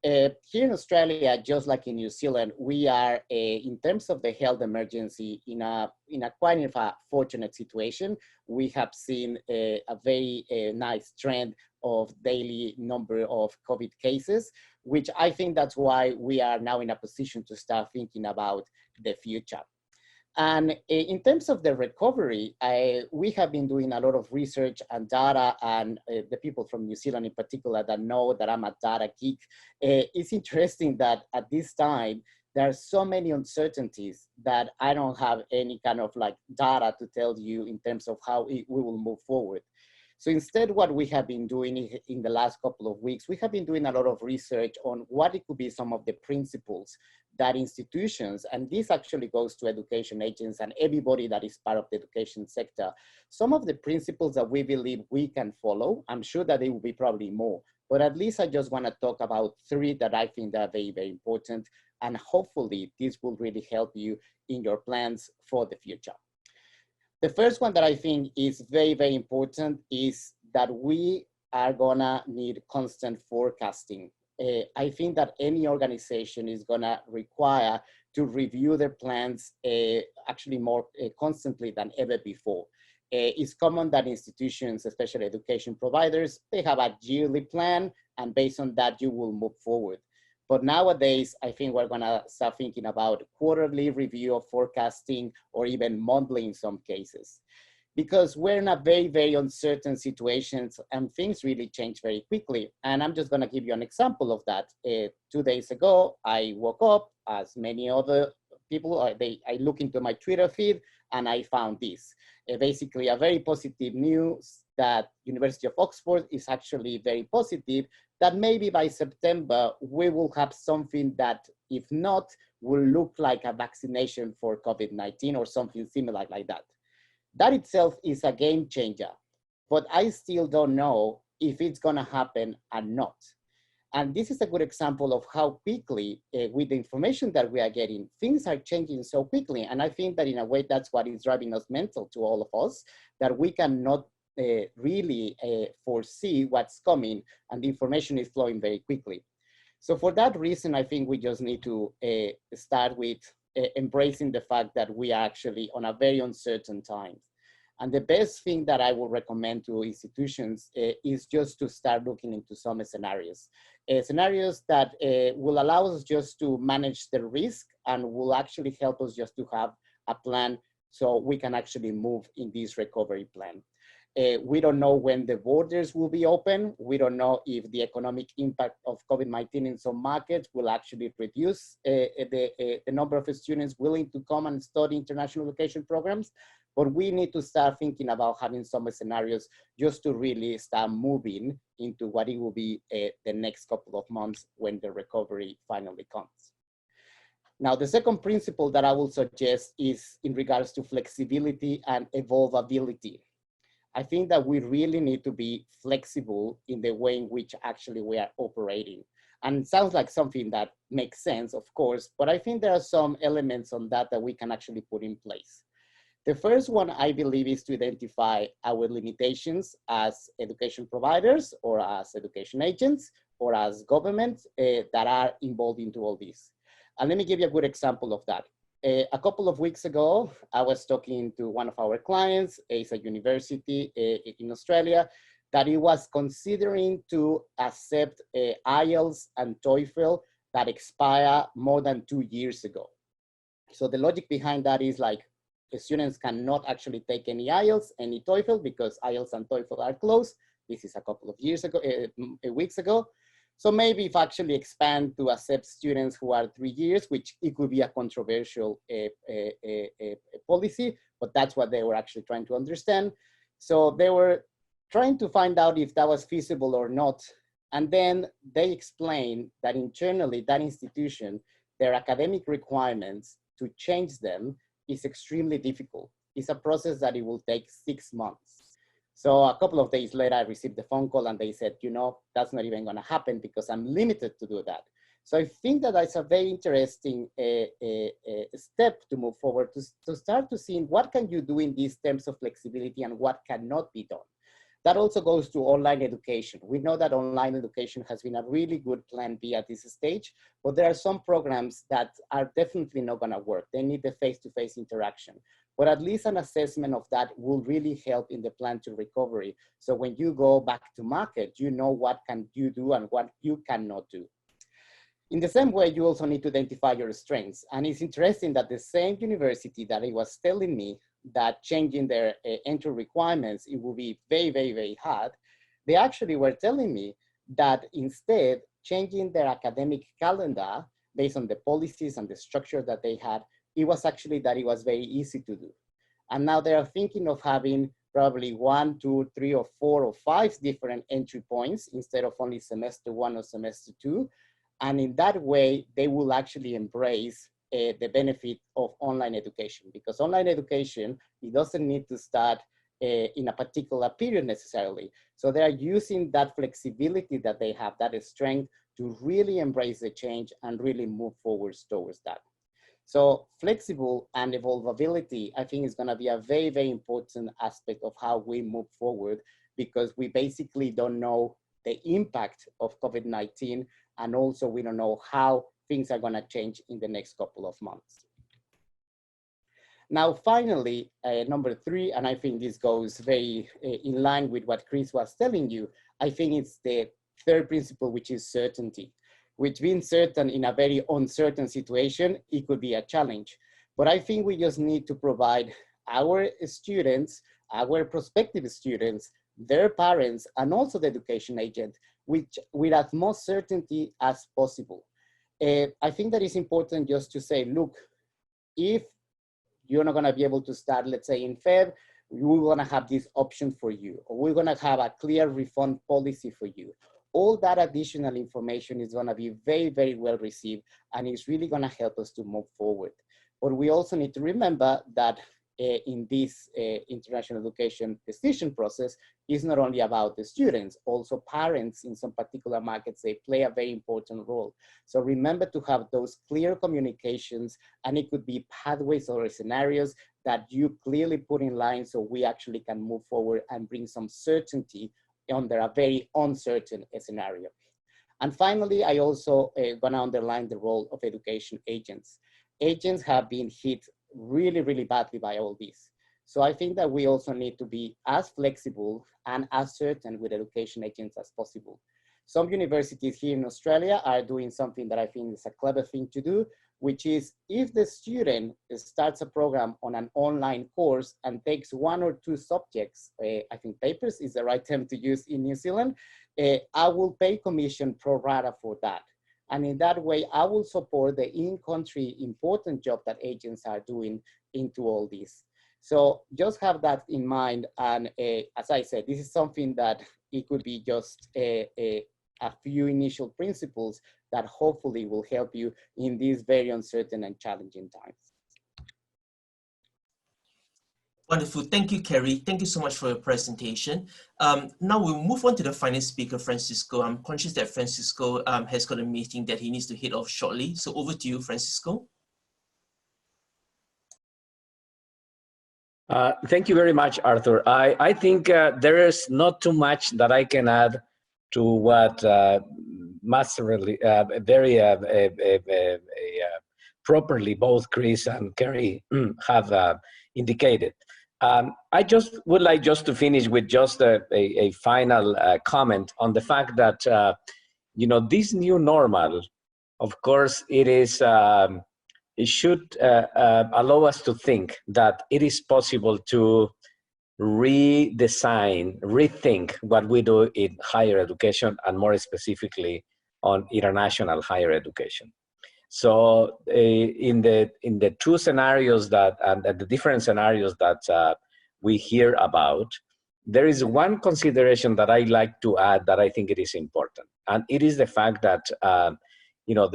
Here in Australia, just like in New Zealand, we are, in terms of the health emergency, in a quite fortunate situation. We have seen a very nice trend of daily number of COVID cases, which I think that's why we are now in a position to start thinking about the future. And in terms of the recovery, we have been doing a lot of research and data, and the people from New Zealand in particular that know that I'm a data geek, it's interesting that at this time, there are so many uncertainties that I don't have any kind of like data to tell you in terms of how we will move forward. So instead, what we have been doing in the last couple of weeks, we have been doing a lot of research on what it could be some of the principles that institutions, and this actually goes to education agents and everybody that is part of the education sector, some of the principles that we believe we can follow. I'm sure that there will be probably more, but at least I just want to talk about 3 that I think that are very, very important, and hopefully this will really help you in your plans for the future. The first one that I think is very, very important is that we are gonna need constant forecasting. I think that any organization is gonna require to review their plans actually more constantly than ever before. It's common that institutions, especially education providers, they have a yearly plan, and based on that, you will move forward. But nowadays, I think we're gonna start thinking about quarterly review of forecasting, or even monthly in some cases, because we're in a very, very uncertain situations, and things really change very quickly. And I'm just gonna give you an example of that. 2 days ago, I woke up, as many other people, I look into my Twitter feed, and I found this. Basically a very positive news that University of Oxford is actually very positive that maybe by September, we will have something that, if not, will look like a vaccination for COVID-19 or something similar like that. That itself is a game changer, but I still don't know if it's gonna happen or not. And this is a good example of how quickly, with the information that we are getting, things are changing so quickly. And I think that in a way, that's what is driving us mental to all of us, that we cannot really foresee what's coming, and the information is flowing very quickly. So for that reason, I think we just need to start with embracing the fact that we are actually on a very uncertain time. And the best thing that I will recommend to institutions is just to start looking into some scenarios. Scenarios that will allow us just to manage the risk, and will actually help us just to have a plan so we can actually move in this recovery plan. We don't know when the borders will be open. We don't know if the economic impact of COVID-19 in some markets will actually reduce the number of students willing to come and study international education programs. But we need to start thinking about having some scenarios just to really start moving into what it will be the next couple of months when the recovery finally comes. Now, the second principle that I will suggest is in regards to flexibility and evolvability. I think that we really need to be flexible in the way in which actually we are operating. And it sounds like something that makes sense, of course, but I think there are some elements on that that we can actually put in place. The first one, I believe, is to identify our limitations as education providers, or as education agents, or as governments that are involved into all this. And let me give you a good example of that. A couple of weeks ago, I was talking to one of our clients. It's a university in Australia that it was considering to accept IELTS and TOEFL that expire more than 2 years ago. So the logic behind that is like, the students cannot actually take any IELTS, any TOEFL, because IELTS and TOEFL are closed. This is a couple of years ago, weeks ago. So maybe if actually expand to accept students who are 3 years, which it could be a controversial policy, but that's what they were actually trying to understand. So they were trying to find out if that was feasible or not. And then they explained that internally, that institution, their academic requirements to change them is extremely difficult. It's a process that it will take 6 months. So a couple of days later, I received a phone call and they said, you know, that's not even gonna happen because I'm limited to do that. So I think that that's a very interesting step to move forward, to start to see what can you do in these terms of flexibility and what cannot be done. That also goes to online education. We know that online education has been a really good plan B at this stage, but there are some programs that are definitely not gonna work. They need the face-to-face interaction. But at least an assessment of that will really help in the plan to recovery. So when you go back to market, you know what can you do and what you cannot do. In the same way, you also need to identify your strengths. And it's interesting that the same university that it was telling me that changing their entry requirements, it will be very, very, very hard. They actually were telling me that instead, changing their academic calendar based on the policies and the structure that they had, it was actually that it was very easy to do. And now they are thinking of having probably 1, 2, 3, or 4 or 5 different entry points instead of only semester 1 or semester 2. And in that way, they will actually embrace the benefit of online education, because online education, it doesn't need to start in a particular period necessarily. So they are using that flexibility that they have, that strength, to really embrace the change and really move forward towards that. So flexible and evolvability, I think, is going to be a very, very important aspect of how we move forward, because we basically don't know the impact of COVID-19, and also we don't know how things are going to change in the next couple of months. Now, finally, number 3, and I think this goes very in line with what Chris was telling you, I think it's the third principle, which is certainty. Which being certain in a very uncertain situation, it could be a challenge. But I think we just need to provide our students, our prospective students, their parents, and also the education agent, with as much certainty as possible. I think that it's important just to say, look, if you're not gonna be able to start, let's say in Feb, we're gonna have this option for you, or we're gonna have a clear refund policy for you. All that additional information is going to be very, very well received, and it's really going to help us to move forward. But we also need to remember that in this international education decision process, is not only about the students, also parents in some particular markets, they play a very important role. So remember to have those clear communications, and it could be pathways or scenarios that you clearly put in line so we actually can move forward and bring some certainty under a very uncertain scenario. And finally, I also want to underline the role of education agents. Agents have been hit really, really badly by all this. So I think that we also need to be as flexible and as certain with education agents as possible. Some universities here in Australia are doing something that I think is a clever thing to do, which is if the student starts a program on an online course and takes 1 or 2 subjects, I think papers is the right term to use in New Zealand, I will pay commission pro rata for that. And in that way, I will support the in-country important job that agents are doing into all this. So just have that in mind. And as I said, this is something that it could be just a few initial principles that hopefully will help you in these very uncertain and challenging times. Wonderful. Thank you, Kerry. Thank you so much for your presentation. Now we'll move on to the final speaker, Francisco. I'm conscious that Francisco has got a meeting that he needs to head off shortly. So over to you, Francisco. Thank you very much, Arthur. I think there is not too much that I can add to what properly both Chris and Kerry have indicated. I just would like just to finish with just a final comment on the fact that, you know, this new normal, of course, it is, it should allow us to think that it is possible to redesign, rethink what we do in higher education, and more specifically on international higher education. So in the two scenarios that, and the different scenarios that we hear about, there is one consideration that I like to add that I think it is important. And it is the fact that,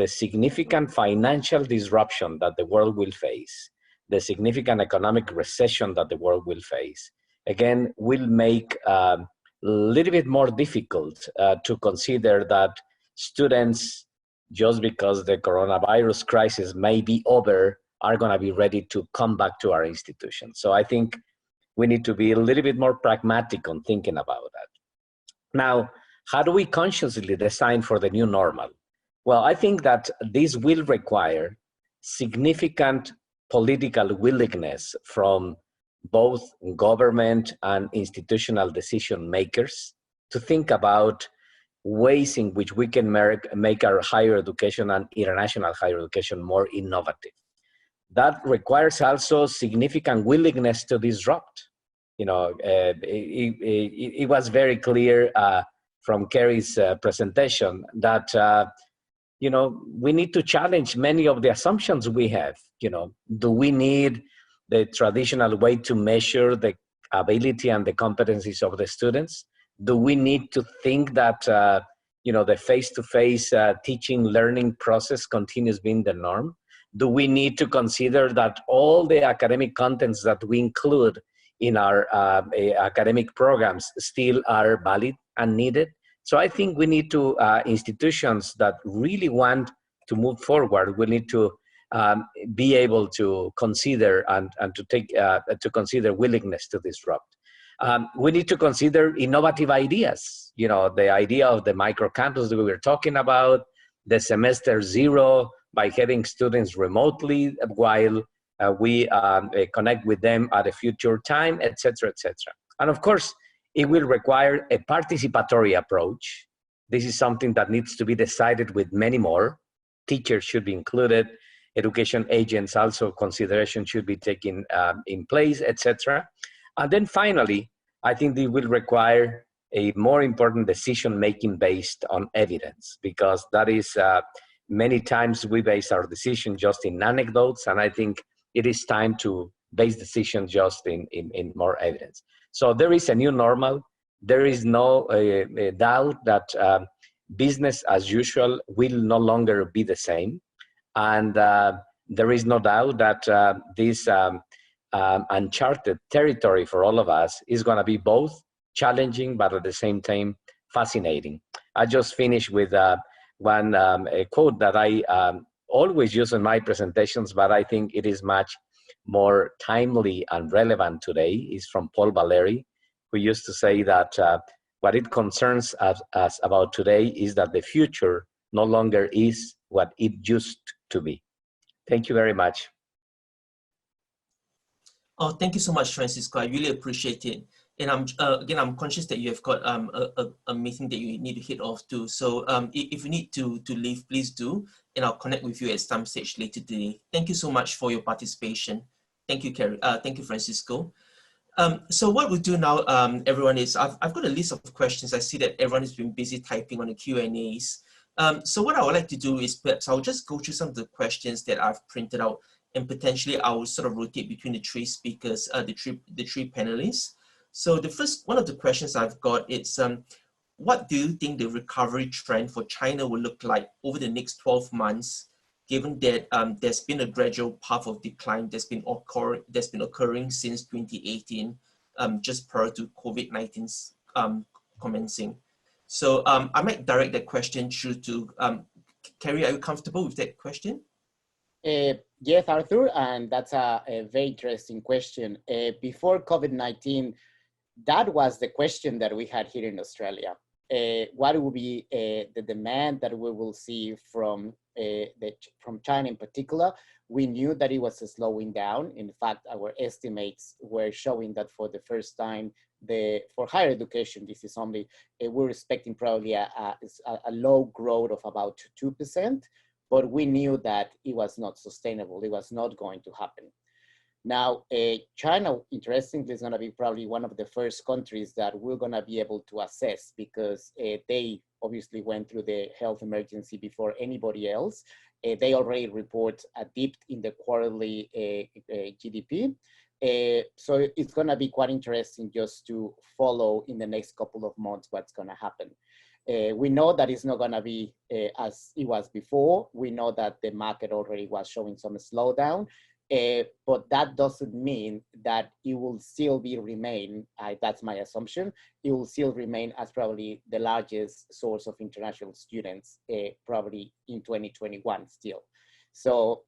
the significant financial disruption that the world will face, the significant economic recession that the world will face, again, will make a little bit more difficult to consider that students, just because the coronavirus crisis may be over, are going to be ready to come back to our institutions. So I think we need to be a little bit more pragmatic on thinking about that. Now, how do we consciously design for the new normal? Well, I think that this will require significant political willingness from both government and institutional decision makers to think about ways in which we can make our higher education and international higher education more innovative. That requires also significant willingness to disrupt. It was very clear from Kerry's presentation that we need to challenge many of the assumptions we have. Do we need the traditional way to measure the ability and the competencies of the students? Do we need to think that the face-to-face teaching learning process continues being the norm? Do we need to consider that all the academic contents that we include in our academic programs still are valid and needed? So I think we need to, institutions that really want to move forward, we need to be able to consider and to take to consider willingness to disrupt. We need to consider innovative ideas. The idea of the microcampus that we were talking about, the semester zero, by having students remotely while we connect with them at a future time, etc., etc. And of course, it will require a participatory approach. This is something that needs to be decided with many more. Teachers should be included, education agents also consideration should be taken in place, etc. And then finally, I think it will require a more important decision-making based on evidence, because that is many times we base our decision just in anecdotes, and I think it is time to base decisions just in more evidence. So there is a new normal. There is no doubt that business as usual will no longer be the same. And there is no doubt that this uncharted territory for all of us is going to be both challenging, but at the same time, fascinating. I just finished with one a quote that I always use in my presentations, but I think it is much more timely and relevant today. Is from Paul Valéry, who used to say that what it concerns us about today is that the future no longer is what it used to be. Thank you very much. Oh, thank you so much, Francisco. I really appreciate it. And I'm conscious that you have got a meeting that you need to hit off to. So if you need to leave, please do, and I'll connect with you at some stage later today. Thank you so much for your participation. Thank you, Kerry. Thank you, Francisco. So what we'll do now, everyone, is I've got a list of questions. I see that everyone has been busy typing on the Q&As. So what I would like to do is perhaps I'll just go through some of the questions that I've printed out, and potentially I will sort of rotate between the three speakers, the three panelists. So the first one of the questions I've got is, what do you think the recovery trend for China will look like over the next 12 months, given that there's been a gradual path of decline that's been occurring since 2018, just prior to COVID-19's commencing? So I might direct that question through to Kerry. Are you comfortable with that question? Yes, Arthur, and that's a very interesting question. Before COVID-19, that was the question that we had here in Australia. What will be the demand that we will see from China in particular? We knew that it was slowing down. In fact, our estimates were showing that for the first time, for higher education, this is only, we're expecting probably a low growth of about 2%, but we knew that it was not sustainable. It was not going to happen. Now, China, interestingly, is going to be probably one of the first countries that we're going to be able to assess, because they obviously went through the health emergency before anybody else. They already report a dip in the quarterly GDP. So it's going to be quite interesting just to follow in the next couple of months what's going to happen. We know that it's not going to be as it was before. We know that the market already was showing some slowdown, but that doesn't mean that it will still remain, that's my assumption, it will still remain as probably the largest source of international students, probably in 2021 still. So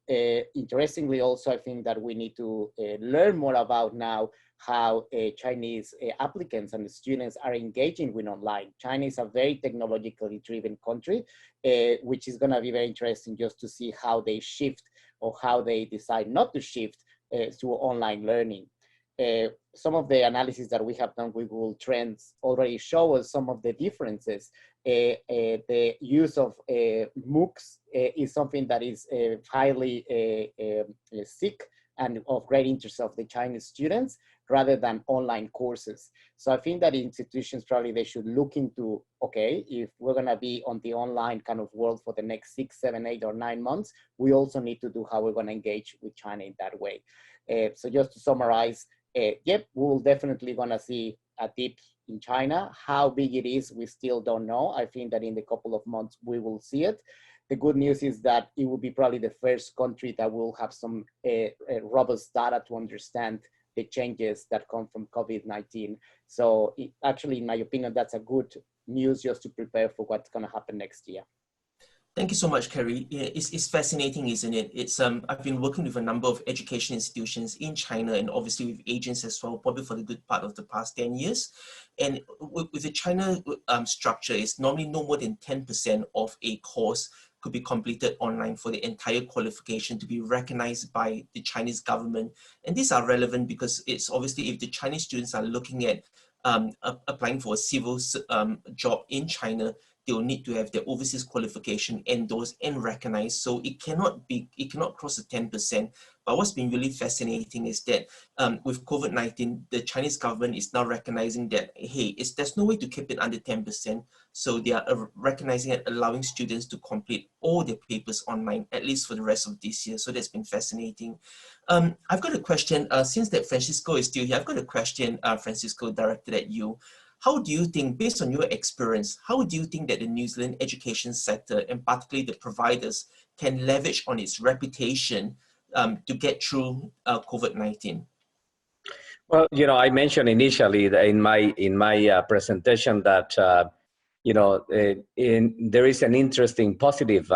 interestingly also, I think that we need to learn more about now how Chinese applicants and students are engaging with online. China is a very technologically driven country, which is gonna be very interesting just to see how they shift or how they decide not to shift to online learning. Some of the analysis that we have done with Google Trends already show us some of the differences. The use of MOOCs is something that is highly sick and of great interest of the Chinese students rather than online courses. So I think that institutions probably they should look into, okay, if we're gonna be on the online kind of world for the next 6, 7, 8, or 9 months, we also need to do how we're gonna engage with China in that way. So just to summarize, yep, we'll definitely gonna see a dip in China. How big it is, we still don't know. I think that in the couple of months, we will see it. The good news is that it will be probably the first country that will have some robust data to understand the changes that come from COVID-19. So actually, in my opinion, that's a good news just to prepare for what's gonna happen next year. Thank you so much, Kerry. It's fascinating, isn't it? It's I've been working with a number of education institutions in China and obviously with agents as well, probably for the good part of the past 10 years. And with the China structure, it's normally no more than 10% of a course could be completed online for the entire qualification to be recognized by the Chinese government. And these are relevant because it's obviously if the Chinese students are looking at applying for a civil job in China, they will need to have their overseas qualification endorsed and recognized. So it cannot cross the 10%. But what's been really fascinating is that with COVID-19, the Chinese government is now recognizing that, hey, there's no way to keep it under 10%. So they are recognizing and allowing students to complete all their papers online, at least for the rest of this year. So that's been fascinating. I've got a question, since that Francisco is still here, I've got a question, Francisco, directed at you. How do you think, based on your experience, how do you think that the New Zealand education sector, and particularly the providers, can leverage on its reputation to get through COVID-19? Well, you know, I mentioned initially in my presentation that there is an interesting positive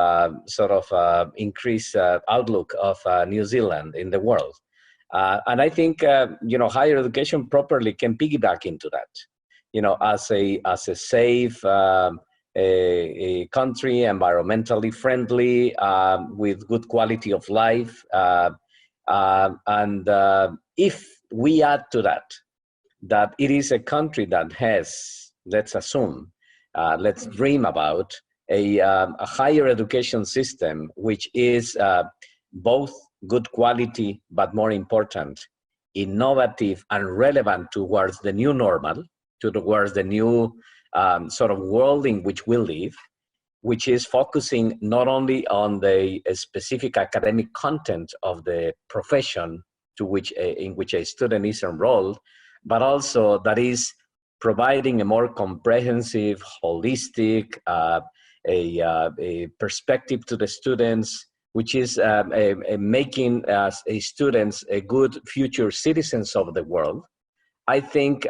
sort of increased outlook of New Zealand in the world, and I think higher education properly can piggyback into that. You know, as a safe a country, environmentally friendly, with good quality of life, and if we add to that it is a country that has, let's assume, let's dream about a higher education system, which is both good quality, but more important, innovative and relevant towards the new normal, towards the new sort of world in which we live, which is focusing not only on the specific academic content of the profession in which a student is enrolled, but also that is providing a more comprehensive, holistic, a perspective to the students, which is making students a good future citizens of the world. I think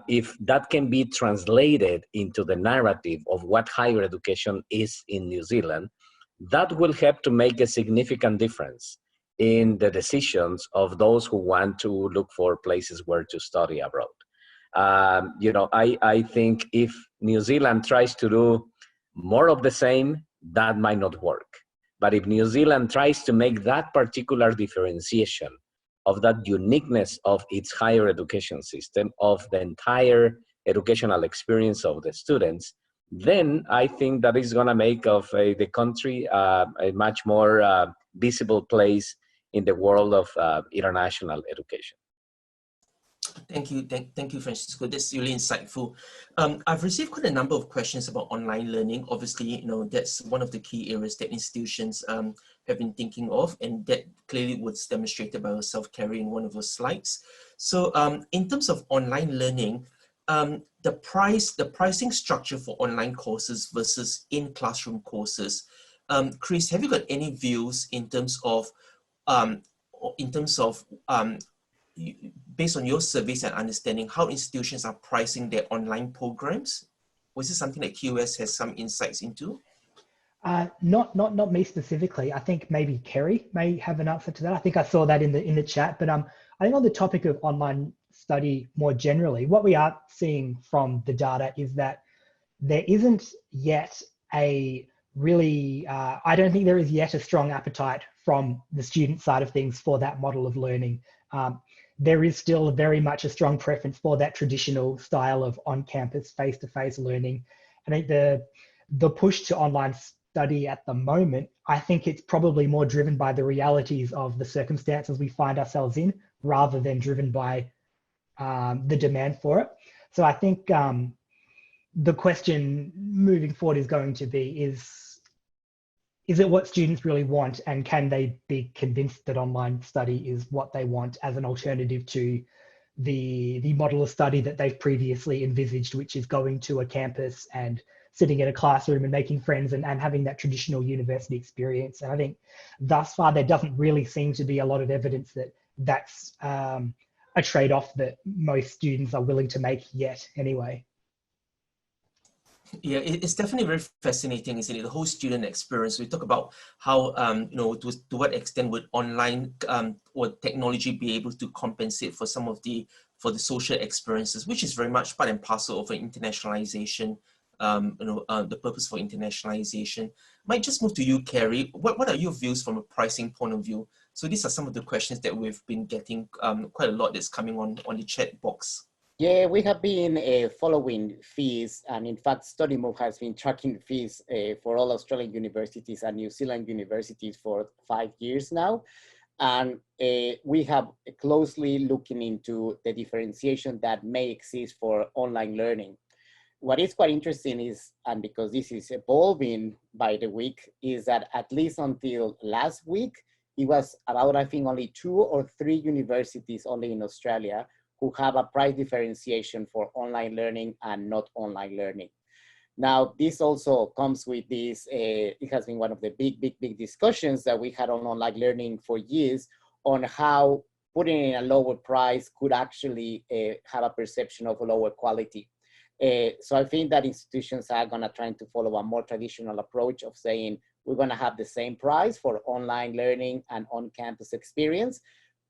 if that can be translated into the narrative of what higher education is in New Zealand, that will help to make a significant difference in the decisions of those who want to look for places where to study abroad. I think if New Zealand tries to do more of the same, that might not work. But if New Zealand tries to make that particular differentiation of that uniqueness of its higher education system, of the entire educational experience of the students, then I think that is going to make of the country a much more visible place in the world of international education. Thank you, thank you, Francisco. That's really insightful. I've received quite a number of questions about online learning. Obviously, you know, that's one of the key areas that institutions have been thinking of, and that clearly was demonstrated by yourself, Carrie, in one of your slides. So, in terms of online learning, the pricing structure for online courses versus in-classroom courses. Chris, have you got any views in terms of based on your surveys and understanding, how institutions are pricing their online programs? Was this something that QS has some insights into? Not me specifically. I think maybe Kerry may have an answer to that. I think I saw that in the chat. But I think on the topic of online study more generally, what we are seeing from the data is that there isn't yet a really, I don't think there is yet a strong appetite from the student side of things for that model of learning. There is still very much a strong preference for that traditional style of on-campus, face-to-face learning. I think the push to online study at the moment, I think it's probably more driven by the realities of the circumstances we find ourselves in, rather than driven by the demand for it. So I think the question moving forward is going to be, is it what students really want, and can they be convinced that online study is what they want as an alternative to the model of study that they've previously envisaged, which is going to a campus and sitting in a classroom and making friends and having that traditional university experience. And I think thus far, there doesn't really seem to be a lot of evidence that that's a trade-off that most students are willing to make yet anyway. Yeah, it's definitely very fascinating, isn't it? The whole student experience. We talk about how, you know, to what extent would online or technology be able to compensate for some of the social experiences, which is very much part and parcel of an internationalization. You know, the purpose for internationalization. Might just move to you, Carrie. What are your views from a pricing point of view? So these are some of the questions that we've been getting quite a lot that's coming on the chat box. Yeah, we have been following fees, and in fact, StudyMove has been tracking fees for all Australian universities and New Zealand universities for 5 years now. And we have closely looking into the differentiation that may exist for online learning. What is quite interesting is, and because this is evolving by the week, is that at least until last week, it was about, I think, only 2 or 3 universities only in Australia who have a price differentiation for online learning and not online learning. Now, this also comes with this, it has been one of the big discussions that we had on online learning for years on how putting in a lower price could actually have a perception of a lower quality. So I think that institutions are gonna try to follow a more traditional approach of saying, we're gonna have the same price for online learning and on-campus experience.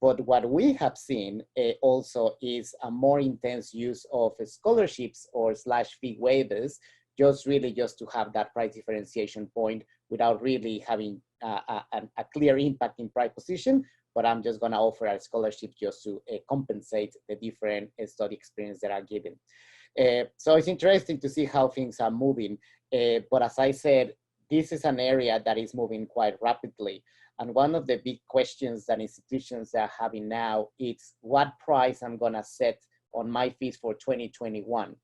But what we have seen also is a more intense use of scholarships or / fee waivers, just to have that price differentiation point without really having a clear impact in price position. But I'm just gonna offer a scholarship just to compensate the different study experience that are given. So it's interesting to see how things are moving. But as I said, this is an area that is moving quite rapidly. And one of the big questions that institutions are having now is what price I'm gonna set on my fees for 2021.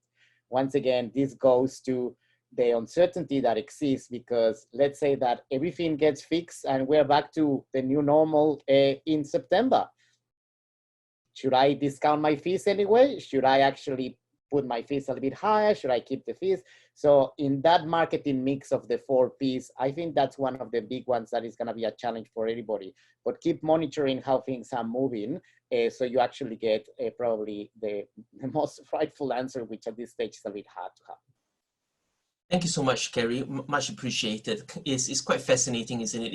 Once again, this goes to the uncertainty that exists, because let's say that everything gets fixed and we're back to the new normal in September. Should I discount my fees anyway? Should I actually put my fees a little bit higher? Should I keep the fees? So in that marketing mix of the 4 Ps, I think that's one of the big ones that is gonna be a challenge for everybody. But keep monitoring how things are moving, so you actually get probably the most frightful answer, which at this stage is a bit hard to have. Thank you so much, Kerry. Much appreciated. It's quite fascinating, isn't it?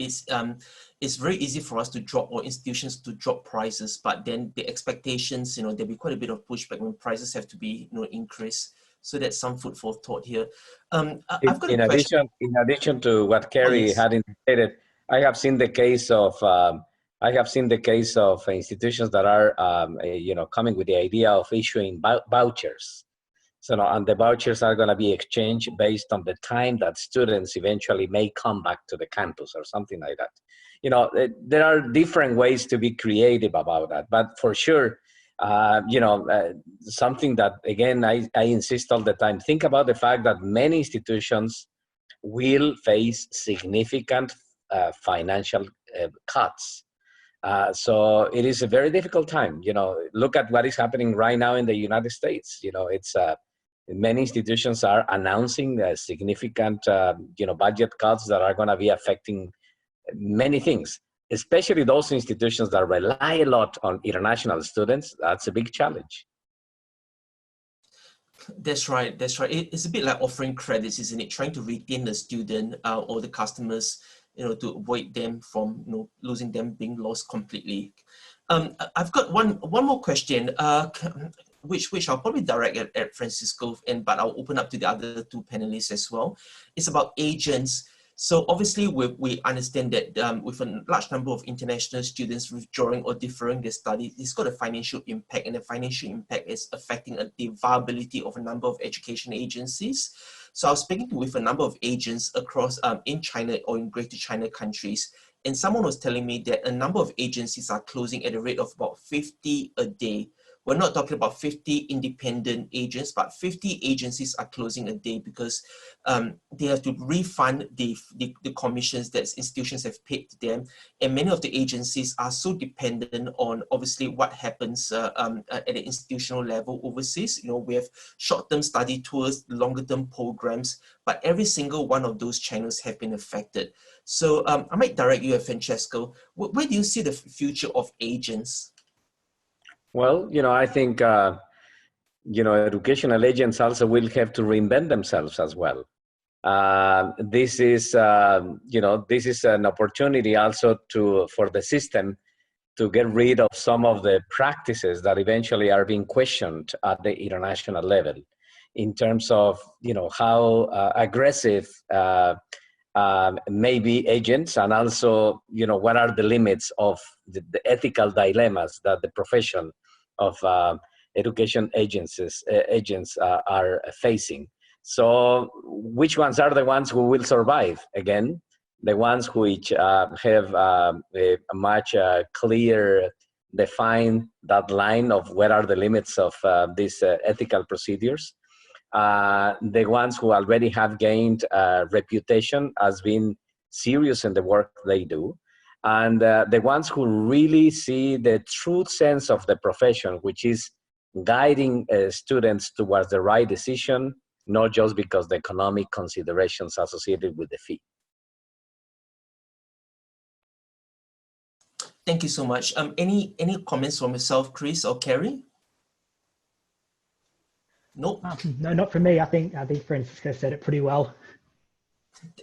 It's very easy for us to drop, or institutions to drop prices, but then the expectations, you know, there'll be quite a bit of pushback when prices have to be, you know, increased. So that's some food for thought here. I've got a question. In addition to what Kerry had indicated, I have seen the case of institutions that are, you know, coming with the idea of issuing vouchers. So, and the vouchers are going to be exchanged based on the time that students eventually may come back to the campus or something like that. You know, there are different ways to be creative about that, but for sure, Something that, again, I insist all the time, think about the fact that many institutions will face significant financial cuts. So it is a very difficult time. Look at what is happening right now in the United States. It's many institutions are announcing significant, budget cuts that are going to be affecting many things, especially those institutions that rely a lot on international students. That's a big challenge. That's right. That's right. It's a bit like offering credits, isn't it? Trying to retain the student or the customers, to avoid them from, losing them, being lost completely. I've got one more question, which I'll probably direct at Francisco, but I'll open up to the other two panelists as well. It's about agents. So obviously we understand that with a large number of international students withdrawing or deferring their study, it's got a financial impact, and the financial impact is affecting the viability of a number of education agencies. So I was speaking with a number of agents across in China or in Greater China countries, and someone was telling me that a number of agencies are closing at a rate of about 50 a day. We're not talking about 50 independent agents, but 50 agencies are closing a day because they have to refund the commissions that institutions have paid to them. And many of the agencies are so dependent on, obviously, what happens at the institutional level overseas. We have short-term study tours, longer-term programs, but every single one of those channels have been affected. So I might direct you, Francesco. Where do you see the future of agents? Well, I think, educational agents also will have to reinvent themselves as well. This is, this is an opportunity also for the system to get rid of some of the practices that eventually are being questioned at the international level in terms of, how aggressive maybe agents, and also, what are the limits of the ethical dilemmas that the profession of education agents are facing. So which ones are the ones who will survive? Again, the ones which have a much clear define that line of where are the limits of these ethical procedures. The ones who already have gained reputation as being serious in the work they do. And the ones who really see the true sense of the profession, which is guiding students towards the right decision, not just because the economic considerations associated with the fee. Thank you so much. Any comments from yourself, Chris or Kerry? Nope. No, not from me. I think Francisco said it pretty well.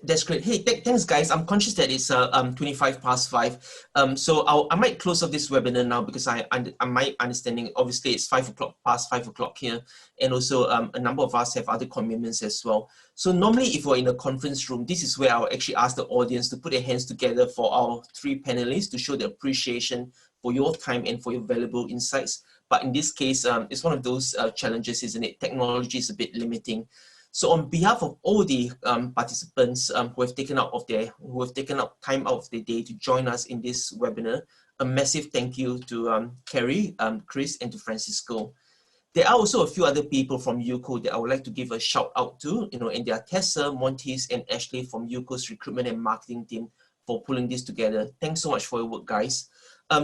That's great. Hey, thanks, guys. I'm conscious that it's 5:25. So I might close off this webinar now because my understanding, obviously, it's past 5 o'clock here, and also a number of us have other commitments as well. So normally, if we're in a conference room, this is where I'll actually ask the audience to put their hands together for our 3 panelists to show their appreciation for your time and for your valuable insights. But in this case, it's one of those challenges, isn't it? Technology is a bit limiting. So on behalf of all the participants who have taken out time out of their day to join us in this webinar, a massive thank you to Kerry, Chris, and to Francisco. There are also a few other people from UCO that I would like to give a shout out to, and they are Tessa, Montes, and Ashley from UCO's recruitment and marketing team for pulling this together. Thanks so much for your work, guys.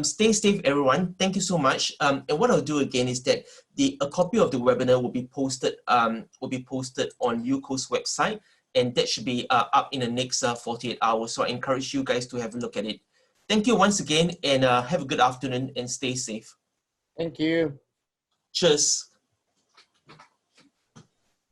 Stay safe, everyone. Thank you so much. And what I'll do again is that a copy of the webinar will be posted on UCO's website, and that should be up in the next 48 hours. So I encourage you guys to have a look at it. Thank you once again, and have a good afternoon and stay safe. Thank you. Cheers.